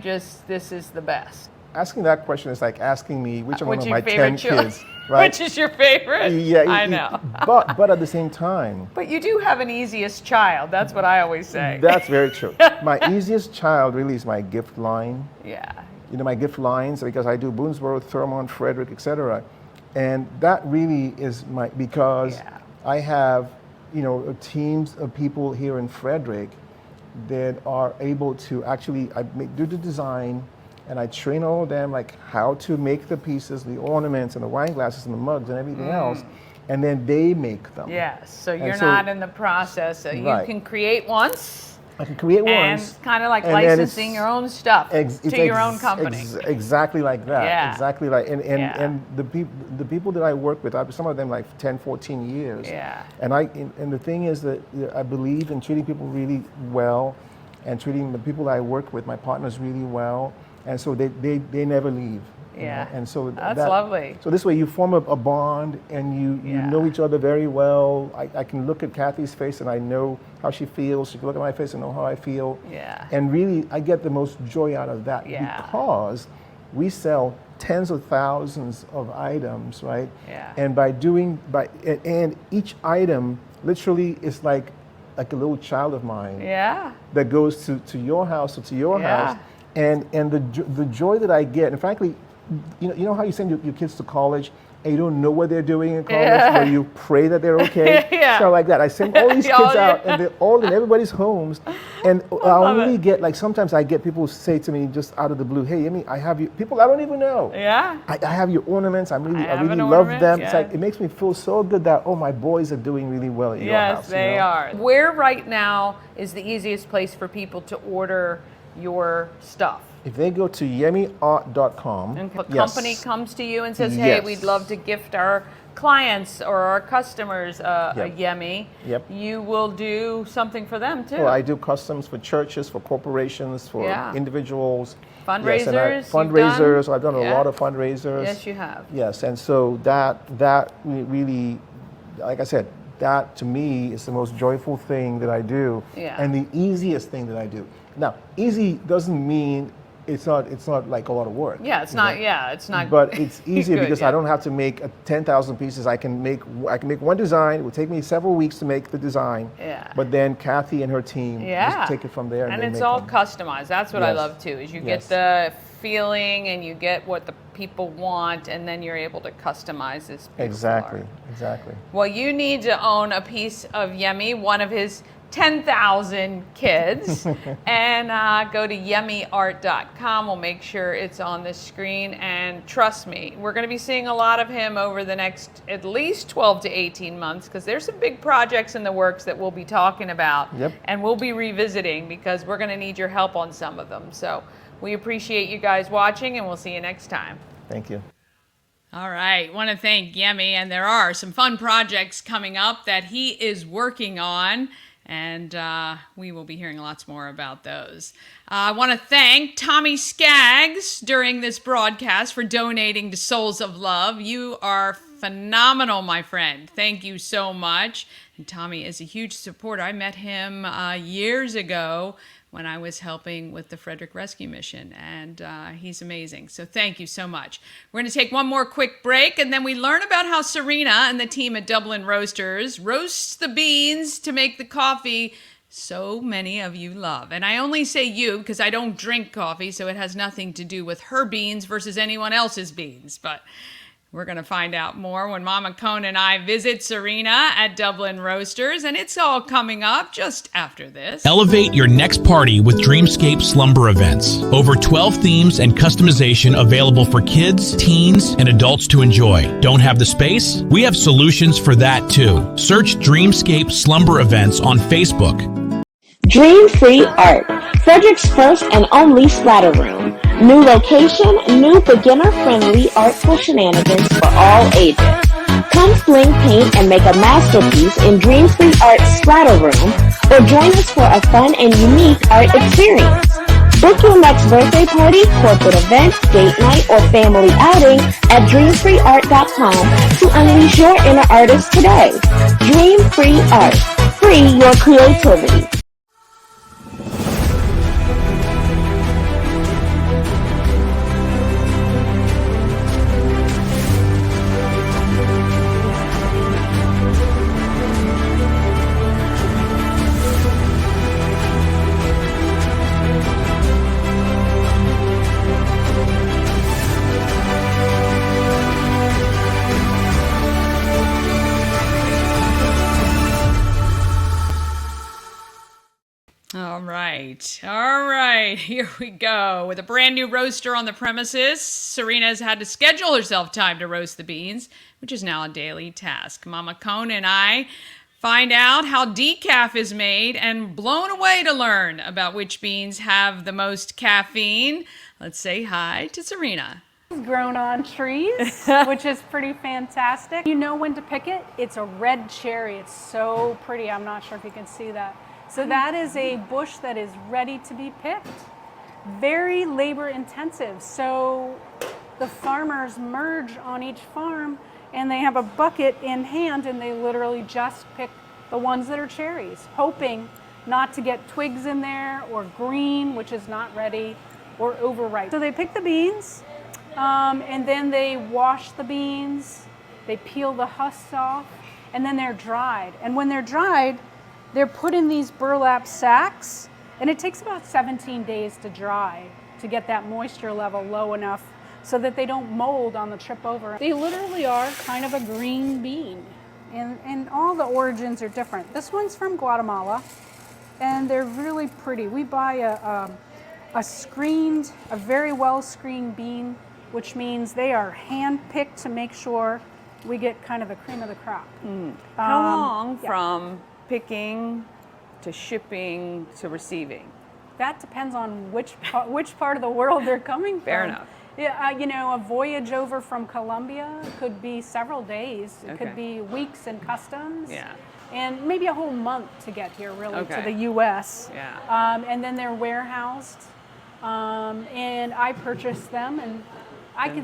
this is the best. Asking that question is like asking me which one What's of your my favorite 10 chili? kids, right? Which is your favorite? Yeah, I know. but at the same time, But you do have an easiest child. That's what I always say. that's very true. My easiest child really is my gift line. Yeah. You know, my gift lines, because I do Boonesboro, Thurmont, Frederick, etc. And that really is because Yeah. I have, teams of people here in Frederick that are able to actually do the design, and I train all of them like how to make the pieces, the ornaments and the wine glasses and the mugs and everything else, and then they make them. Yes. So And you're so- not in the process. So you Right. can create once I can create and ones. kind of like and then it's- licensing your own stuff it's to your own company. Exactly like that. Yeah. Exactly like, and Yeah. the people that I work with, some of them like 10, 14 years. Yeah. And the thing is that I believe in treating people really well, and treating the people that I work with, my partners, really well, and so they never leave. you Yeah. know? And so That's lovely. So this way you form a bond, and you Yeah. know each other very well. I can look at Kathy's face and I know how she feels. She can look at my face and know how I feel. Yeah. And really, I get the most joy out of that, Yeah. because we sell tens of thousands of items, right? Yeah. And and each item literally is like a little child of mine Yeah. that goes to your house or to your Yeah. house, and the joy that I get, and frankly, you know how you send your kids to college, and you don't know what they're doing in college, but you pray that they're okay. Yeah. Stuff like that. I send all these kids Yeah. out, and they're all in everybody's homes. And I only get, like, sometimes I get people say to me just out of the blue, hey, Yemi, I have you, people I don't even know. Yeah. I have your ornaments. I really an love ornament, them. yeah. It's like, it makes me feel so good that, oh, my boys are doing really well at your house. Yes, they are. Where right now is the easiest place for people to order your stuff? If they go to yemiart.com, And a yes. company comes to you and says, hey, Yes. we'd love to gift our clients or our customers a Yemi. Yep. You will do something for them too. Well, I do customs for churches, for corporations, for Yeah. individuals. Fundraisers. Yes, and you've fundraisers. done? I've done a lot of fundraisers. Yes, you have. Yes, and so that really, like I said, that to me is the most joyful thing that I do, Yeah. and the easiest thing that I do. Now, easy doesn't mean it's not like a lot of work. Yeah, it's not. Yeah, it's not. But it's easier good, because yeah. I don't have to make 10,000 pieces. I can make one design. It will take me several weeks to make the design. Yeah. But then Kathy and her team Yeah. just take it from there. And they it's make all them. customized. That's what I Yes. love too. Is you Yes. get the feeling and you get what the people want, and then you're able to customize this beautiful Exactly. art. Exactly. Well, you need to own a piece of Yemi, one of his 10,000 kids, and go to yemiart.com. We'll make sure it's on the screen, and trust me, we're going to be seeing a lot of him over the next at least 12 to 18 months, because there's some big projects in the works that we'll be talking about. Yep. And we'll be revisiting, because we're going to need your help on some of them. So we appreciate you guys watching, and we'll see you next time. Thank you. All right, want to thank Yemi, and there are some fun projects coming up that he is working on, and we will be hearing lots more about those. I want to thank Tommy Skaggs during this broadcast for donating to Souls of Love. You are phenomenal, my friend. Thank you so much. And Tommy is a huge supporter. I met him years ago when I was helping with the Frederick Rescue Mission, and he's amazing. So thank you so much. We're going to take one more quick break, and then we learn about how Serina and the team at Dublin Roasters roasts the beans to make the coffee so many of you love. And I only say you because I don't drink coffee, so it has nothing to do with her beans versus anyone else's beans. But we're going to find out more when Momma Cone and I visit Serina at Dublin Roasters, and it's all coming up just after this. Elevate your next party with Dreamscape Slumber Events. Over 12 themes and customization available for kids, teens, and adults to enjoy. Don't have the space? We have solutions for that too. Search Dreamscape Slumber Events on Facebook. Dream Free Art, Frederick's first and only splatter room. New location, new beginner-friendly artful shenanigans for all ages. Come fling paint and make a masterpiece in Dream Free Art Splatter Room, or join us for a fun and unique art experience. Book your next birthday party, corporate event, date night, or family outing at dreamfreeart.com to unleash your inner artist today. Dream Free Art. Free your creativity. All right, here we go. With a brand new roaster on the premises, Serina has had to schedule herself time to roast the beans, which is now a daily task. Momma Cone and I find out how decaf is made and blown away to learn about which beans have the most caffeine. Let's say hi to Serina. Grown on trees, which is pretty fantastic. You know when to pick it. It's a red cherry. It's so pretty. I'm not sure if you can see that. So that is a bush that is ready to be picked. Very labor intensive. So the farmers merge on each farm and they have a bucket in hand and they literally just pick the ones that are cherries, hoping not to get twigs in there or green, which is not ready, or overripe. So they pick the beans and then they wash the beans, they peel the husks off, and then they're dried. And when they're dried, they're put in these burlap sacks, and it takes about 17 days to dry to get that moisture level low enough so that they don't mold on the trip over. They literally are kind of a green bean, and all the origins are different. This one's from Guatemala, and they're really pretty. We buy a very well screened bean, which means they are hand picked to make sure we get kind of the cream of the crop. How long from picking to shipping to receiving? That depends on which part of the world they're coming from. Fair enough. Yeah, you know, a voyage over from Colombia could be several days. It Okay. could be weeks in customs. Yeah. And maybe a whole month to get here, really, to Okay. the U.S. Yeah. And then they're warehoused, and I purchase them, and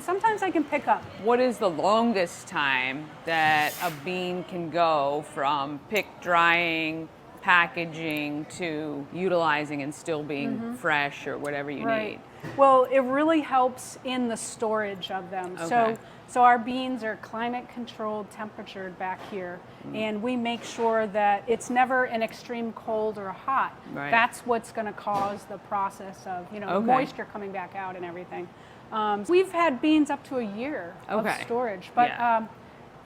sometimes I can pick up. What is the longest time that a bean can go from pick, drying, packaging to utilizing and still being fresh or whatever you need? Well, it really helps in the storage of them. Okay. So our beans are climate controlled, temperatured back here, and we make sure that it's never an extreme cold or hot. Right. That's what's going to cause the process of, you know, Okay. moisture coming back out and everything. We've had beans up to a year of Okay. storage, but Yeah.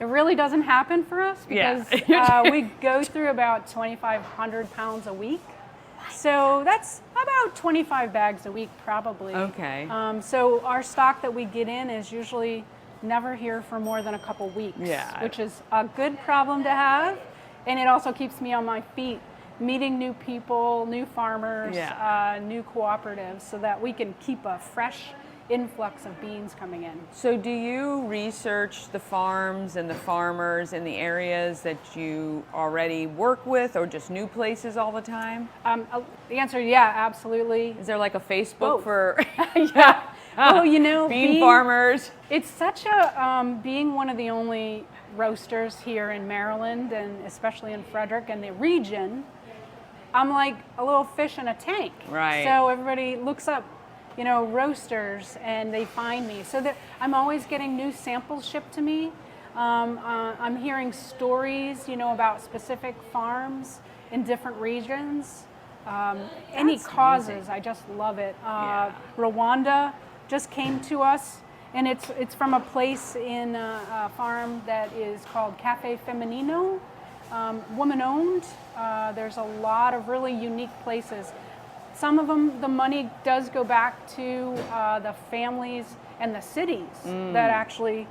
it really doesn't happen for us Yeah. because we go through about 2,500 pounds a week. So that's about 25 bags a week, probably. Okay. So our stock that we get in is usually never here for more than a couple weeks, Yeah. which is a good problem to have. And it also keeps me on my feet, meeting new people, new farmers, new cooperatives, so that we can keep a fresh influx of beans coming in. So do you research the farms and the farmers in the areas that you already work with, or just new places all the time? The answer, yeah, absolutely. Is there like a Facebook Both. for Yeah. Well, you know, bean farmers? It's such a, being one of the only roasters here in Maryland, and especially in Frederick and the region, I'm like a little fish in a tank. Right. So everybody looks up, you know, roasters, and they find me. So that I'm always getting new samples shipped to me. I'm hearing stories, you know, about specific farms in different regions. Any causes, amazing. I just love it. Rwanda just came to us, and it's from a place in a farm that is called Cafe Feminino, woman-owned. There's a lot of really unique places. Some of them, the money does go back to the families and the cities that actually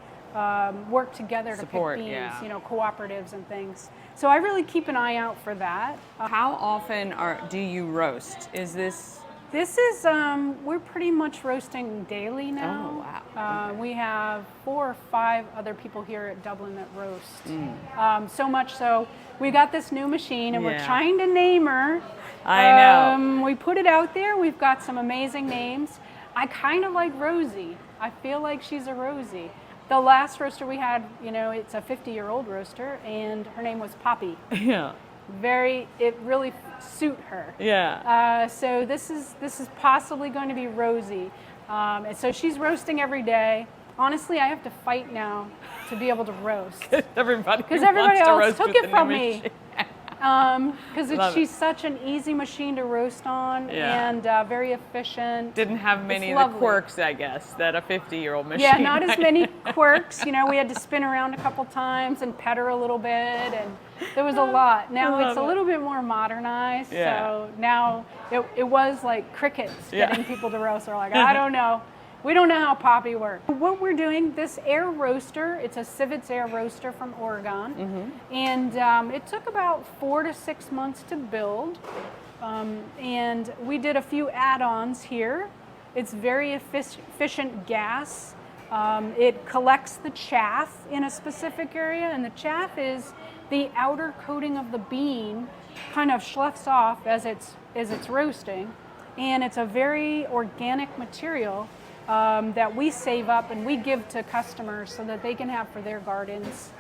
work together to Support, pick beans, yeah. you know, cooperatives and things. So I really keep an eye out for that. How often do you roast? Is this? This is, we're pretty much roasting daily now. Oh, wow. We have 4 or 5 other people here at Dublin that roast. So much so, we got this new machine, and we're Yeah. trying to name her. I know. We put it out there. We've got some amazing names. I kind of like Rosie. I feel like she's a Rosie. The last roaster we had, you know, it's a 50-year-old roaster, and her name was Poppy. Yeah. It really suit her. Yeah. So this is possibly going to be Rosie. And so she's roasting every day. Honestly, I have to fight now to be able to roast. Everybody Because everybody wants to else roast took with it the from new me. machine. Because Love she's such an easy machine to roast on, Yeah. and very efficient. Didn't have many It's of the lovely. quirks, I guess, that a 50-year-old machine. Yeah, not as might many have. quirks. You know, we had to spin around a couple times and pet her a little bit, and there was a lot. Now it's a little bit more modernized. Yeah. So now it was like crickets Yeah. getting people to roast. They're like, I don't know. We don't know how Poppy works. What we're doing, this air roaster, it's a Civets air roaster from Oregon. And it took about 4 to 6 months to build. And we did a few add-ons here. It's very efficient gas. It collects the chaff in a specific area, and the chaff is the outer coating of the bean, kind of sloughs off as it's roasting. And it's a very organic material that we save up and we give to customers so that they can have for their gardens.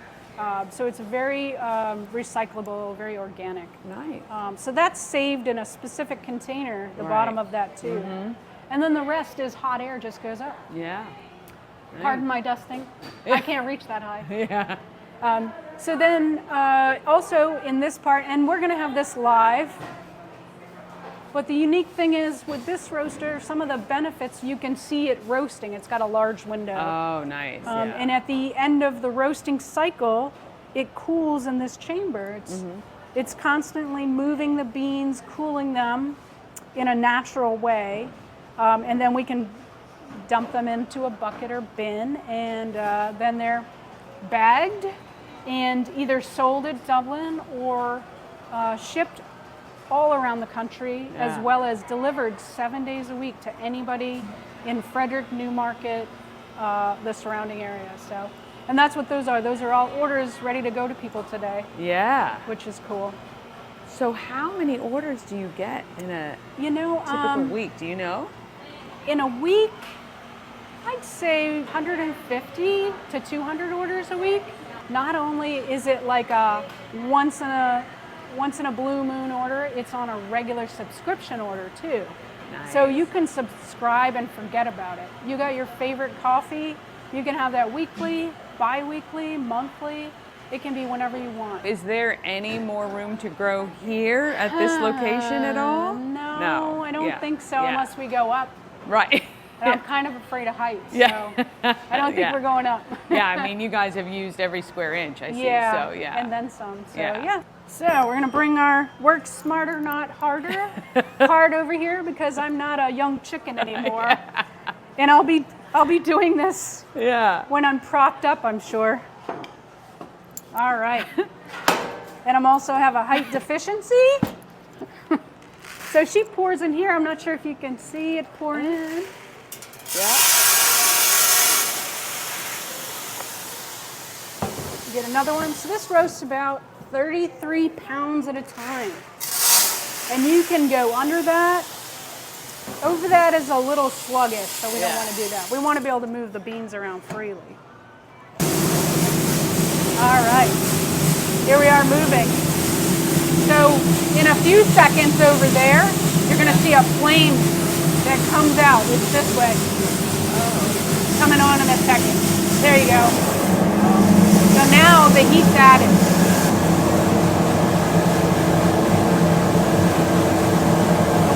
So it's very recyclable, very organic. Nice. So that's saved in a specific container, the bottom of that too. And then the rest is hot air just goes up. Yeah. Pardon my dusting. I can't reach that high. Yeah. So then also in this part, and we're gonna have this live, But the unique thing is with this roaster, some of the benefits, you can see it roasting. It's got a large window. Oh, nice. Yeah. And at the end of the roasting cycle, it cools in this chamber. It's constantly moving the beans, cooling them in a natural way. And then we can dump them into a bucket or bin, and then they're bagged and either sold at Dublin or shipped all around the country, as well as delivered 7 days a week to anybody in Frederick, Newmarket, the surrounding area. So, and that's what those are. Those are all orders ready to go to people today. Yeah. Which is cool. So how many orders do you get in a typical week? Do you know? In a week, I'd say 150 to 200 orders a week. Not only is it like a once in a blue moon order, it's on a regular subscription order too. Nice. So you can subscribe and forget about it. You got your favorite coffee, you can have that weekly, bi-weekly, monthly. It can be whenever you want. Is there any more room to grow here at this location at all? No, I don't think so unless we go up. Right. And I'm kind of afraid of heights, Yeah. so I don't think we're going up. Yeah, I mean, you guys have used every square inch, I see. Yeah, So, yeah. and then some. So, Yeah. yeah. So we're gonna bring our work smarter, not harder card over here because I'm not a young chicken anymore, and I'll be doing this when I'm propped up, I'm sure. All right, and I'm also have a height deficiency. So she pours in here. I'm not sure if you can see it pour in. Yeah. Get another one. So this roasts about 33 pounds at a time. And you can go under that. Over that is a little sluggish, so we don't want to do that. We want to be able to move the beans around freely. All right, here we are moving. So in a few seconds over there, you're going to see a flame that comes out. It's this way. Coming on in a second. There you go. So now the heat's added.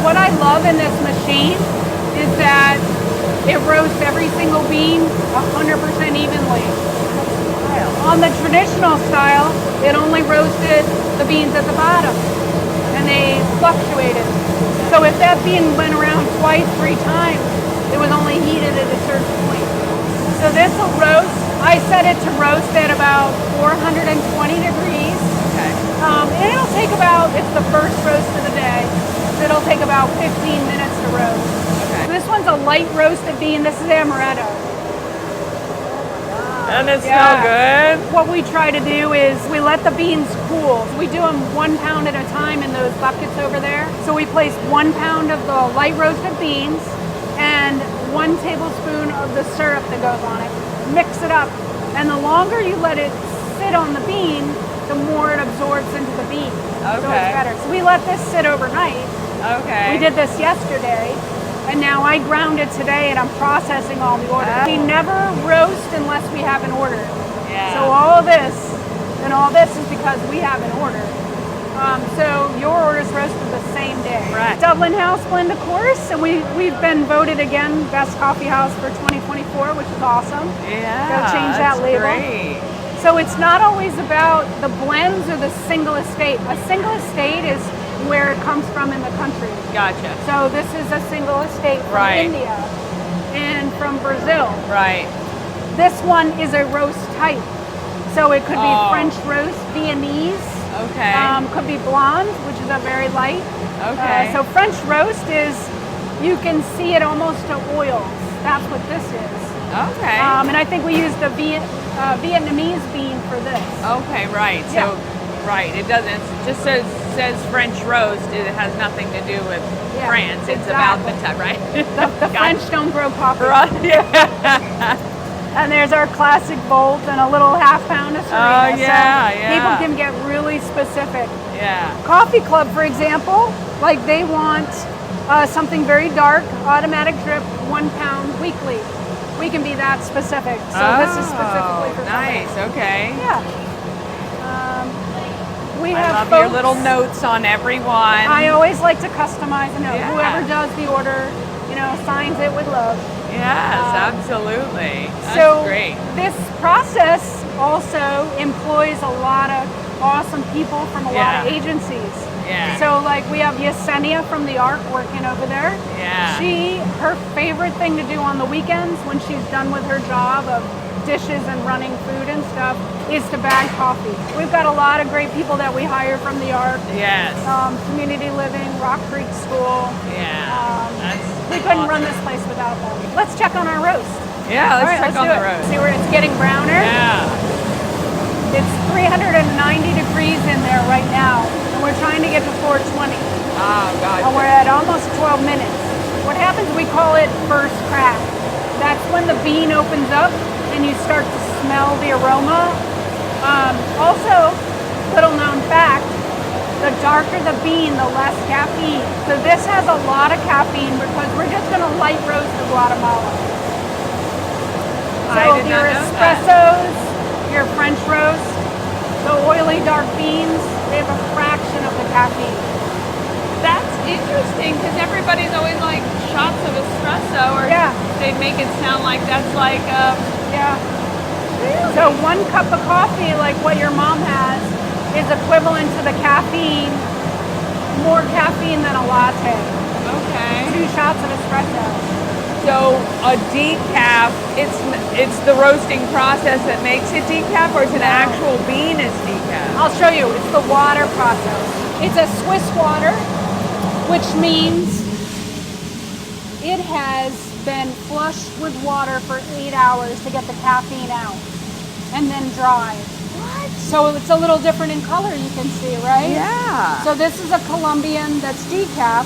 What I love in this machine is that it roasts every single bean 100% evenly. On the traditional style, it only roasted the beans at the bottom, and they fluctuated. So if that bean went around twice, 3 times, it was only heated at a certain point. So this will roast, I set it to roast at about 420 degrees. Okay. And it'll take about, it's the first roast of the day, so it'll take about 15 minutes to roast. Okay. So this one's a light roasted bean, this is amaretto. And it's so good. What we try to do is we let the beans cool. We do them 1 pound at a time in those buckets over there. So we place 1 pound of the light roasted beans and 1 tablespoon of the syrup that goes on it. Mix it up. And the longer you let it sit on the bean, the more it absorbs into the bean. So it's better. So we let this sit overnight. Okay. We did this yesterday. And now I ground it today and I'm processing all the orders. We never roast unless we have an order. Yeah. So all this is because we have an order. So your order's roasted the same day. Right. Dublin House Blend, of course, and we've been voted again Best Coffee House for 2024, which is awesome. Yeah. Go change that label. Great. So it's not always about the blends or the single estate. A single estate is where it comes from in the country. Gotcha. So this is a single estate from India and from Brazil. Right. This one is a roast type. So it could be French roast, Viennese. Okay. Could be blonde, which is a very light. Okay. So French roast is, you can see it almost to oils. That's what this is. Okay. And I think we use the Vietnamese bean for this. Okay, right. So, right, it doesn't, it just says French roast. It has nothing to do with France. It's about the type, right? The French don't grow coffee. Right. And there's our classic bolt and a little half pound of Serina. Oh, yeah, so yeah. people can get really specific. Yeah. Coffee Club, for example, like they want something very dark, automatic drip, 1 pound weekly. We can be that specific. So this is specifically for nice. Okay. Yeah. We have have your folks. little notes on everyone. I always like to customize a note. Yeah. Whoever does the order, signs it with love. Yes, absolutely. That's So great. this process also employs a lot of awesome people from a lot of agencies. Yeah. So like we have Yesenia from the Ark working over there. Yeah. Her favorite thing to do on the weekends when she's done with her job of dishes and running food and stuff is to bag coffee. We've got a lot of great people that we hire from the Ark. Yes. Community Living, Rock Creek School. Yeah. We couldn't run this place without them. Let's check on our roast. Yeah, All let's right, check on do the it. roast. See where it's getting browner? Yeah. It's 390 degrees in there right now, and we're trying to get to 420. Oh, God. And we're at almost 12 minutes. What happens, we call it first crack. That's when the bean opens up and you start to smell the aroma. Also, little known fact, the darker the bean, the less caffeine. So this has a lot of caffeine because we're just going to light roast the Guatemala. So I did not your know espressos, your French roast, the oily dark beans, they have a fraction of the caffeine. That's interesting because everybody's always like shots of espresso, or they make it sound like that's like Really? So 1 cup of coffee, like what your mom has, is equivalent to the caffeine, more caffeine than a latte. Okay. 2 shots of espresso. So a decaf, it's the roasting process that makes it decaf, or it's an actual bean is decaf? I'll show you. It's the water process. It's a Swiss water, which means it has been flushed with water for 8 hours to get the caffeine out, and then dried. What? So it's a little different in color, you can see, right? Yeah. So this is a Colombian that's decaf.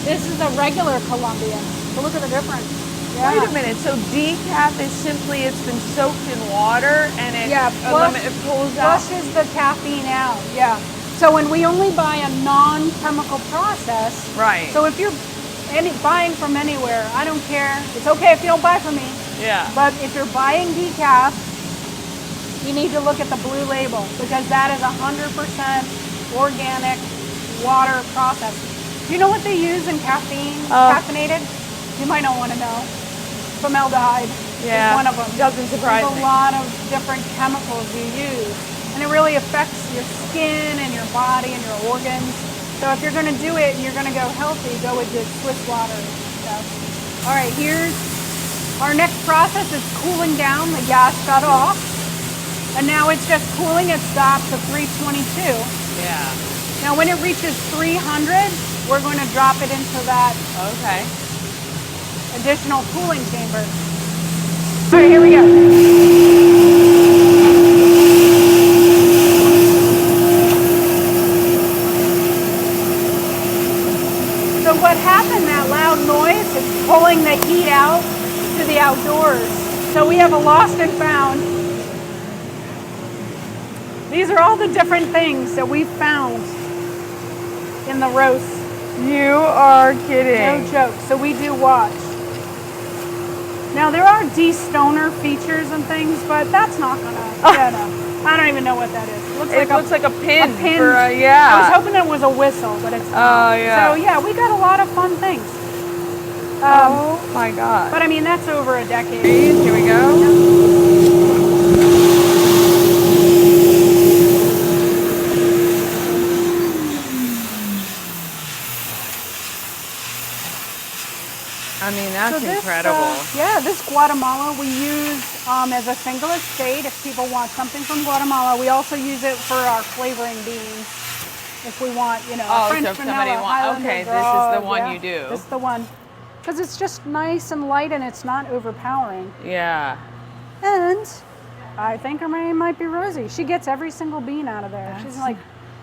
This is a regular Colombian. So look at the difference. Yeah. Wait a minute. So decaf is simply it's been soaked in water and it pulls out. Flushes the caffeine out. Yeah. So when we only buy a non-chemical process. Right. So if you're buying from anywhere, I don't care. It's okay if you don't buy from me. Yeah. But if you're buying decaf, you need to look at the blue label because that is 100% organic water process. Do you know what they use in caffeinated? You might not want to know. Formaldehyde is one of them. Doesn't surprise me. There's a lot of different chemicals you use, and it really affects your skin and your body and your organs. So if you're going to do it and you're going to go healthy, go with the Swiss water stuff. All right, here's our next process is cooling down. The gas shut off, and now it's just cooling. It stops at 322. Yeah. Now when it reaches 300, we're going to drop it into that additional cooling chamber. All right, here we go. So what happened, that loud noise, is pulling the heat out to the outdoors. So we have a lost and found. These are all the different things that we've found in the roast. You are kidding. No joke. So we do watch. Now there are de-stoner features and things, but that's not gonna. I don't even know what that is. It looks like a pin. I was hoping it was a whistle, but it's not. Oh yeah. So yeah, we got a lot of fun things. Oh my God. But I mean, that's over a decade. Here we go. I mean, that's incredible. This Guatemala we use as a single estate if people want something from Guatemala. We also use it for our flavoring beans if we want, French so if somebody vanilla, Highlander this is Grog, the one you do. This is the one. Because it's just nice and light and it's not overpowering. Yeah. And I think her name might be Rosie. She gets every single bean out of there. She's like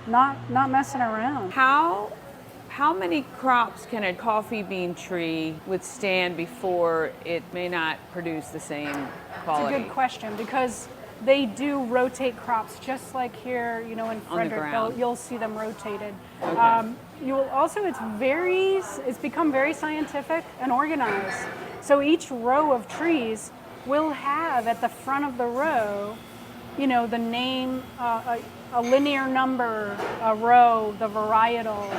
not messing around. How many crops can a coffee bean tree withstand before it may not produce the same quality? It's a good question because they do rotate crops just like here, in Frederick, you'll see them rotated. Okay. You will also, it's become very scientific and organized. So each row of trees will have at the front of the row the name, a linear number, a row, the varietal,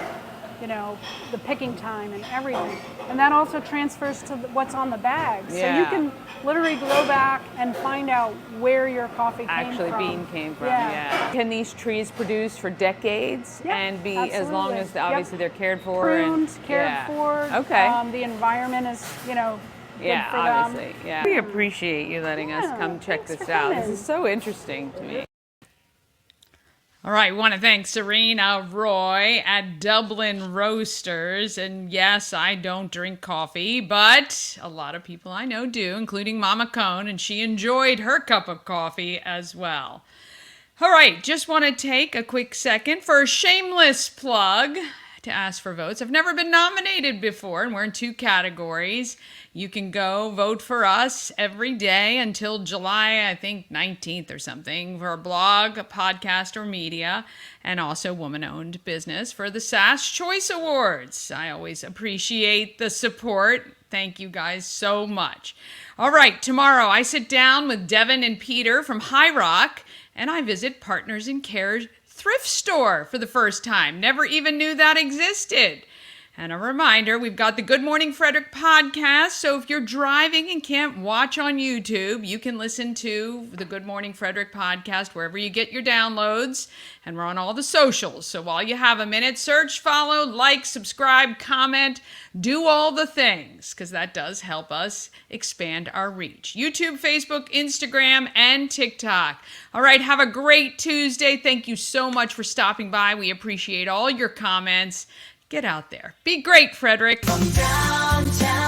the picking time and everything. And that also transfers to what's on the bag. So you can literally go back and find out where your coffee bean came from. Yeah. Can these trees produce for decades and be as long absolutely. as obviously they're cared for? Pruned, cared for. Okay. The environment is, good for obviously. them. Yeah. We appreciate you letting us come check thanks this for out. coming. This is so interesting to me. All right, we want to thank Serina Roy at Dublin Roasters. And yes, I don't drink coffee, but a lot of people I know do, including Momma Cone, and she enjoyed her cup of coffee as well. All right, just want to take a quick second for a shameless plug to ask for votes. I've never been nominated before, and we're in 2 categories. You can go vote for us every day until July, I think, 19th or something, for a blog, a podcast, or media, and also woman-owned business for the SAS Choice Awards. I always appreciate the support. Thank you guys so much. All right, tomorrow I sit down with Devin and Peter from High Rock, and I visit Partners in Care thrift store for the first time. Never even knew that existed. And a reminder, we've got the Good Morning Frederick podcast, so if you're driving and can't watch on YouTube, you can listen to the Good Morning Frederick podcast wherever you get your downloads, and we're on all the socials. So while you have a minute, search, follow, like, subscribe, comment, do all the things, because that does help us expand our reach. YouTube, Facebook, Instagram, and TikTok. All right, have a great Tuesday. Thank you so much for stopping by. We appreciate all your comments. Get out there. Be great, Frederick. From downtown.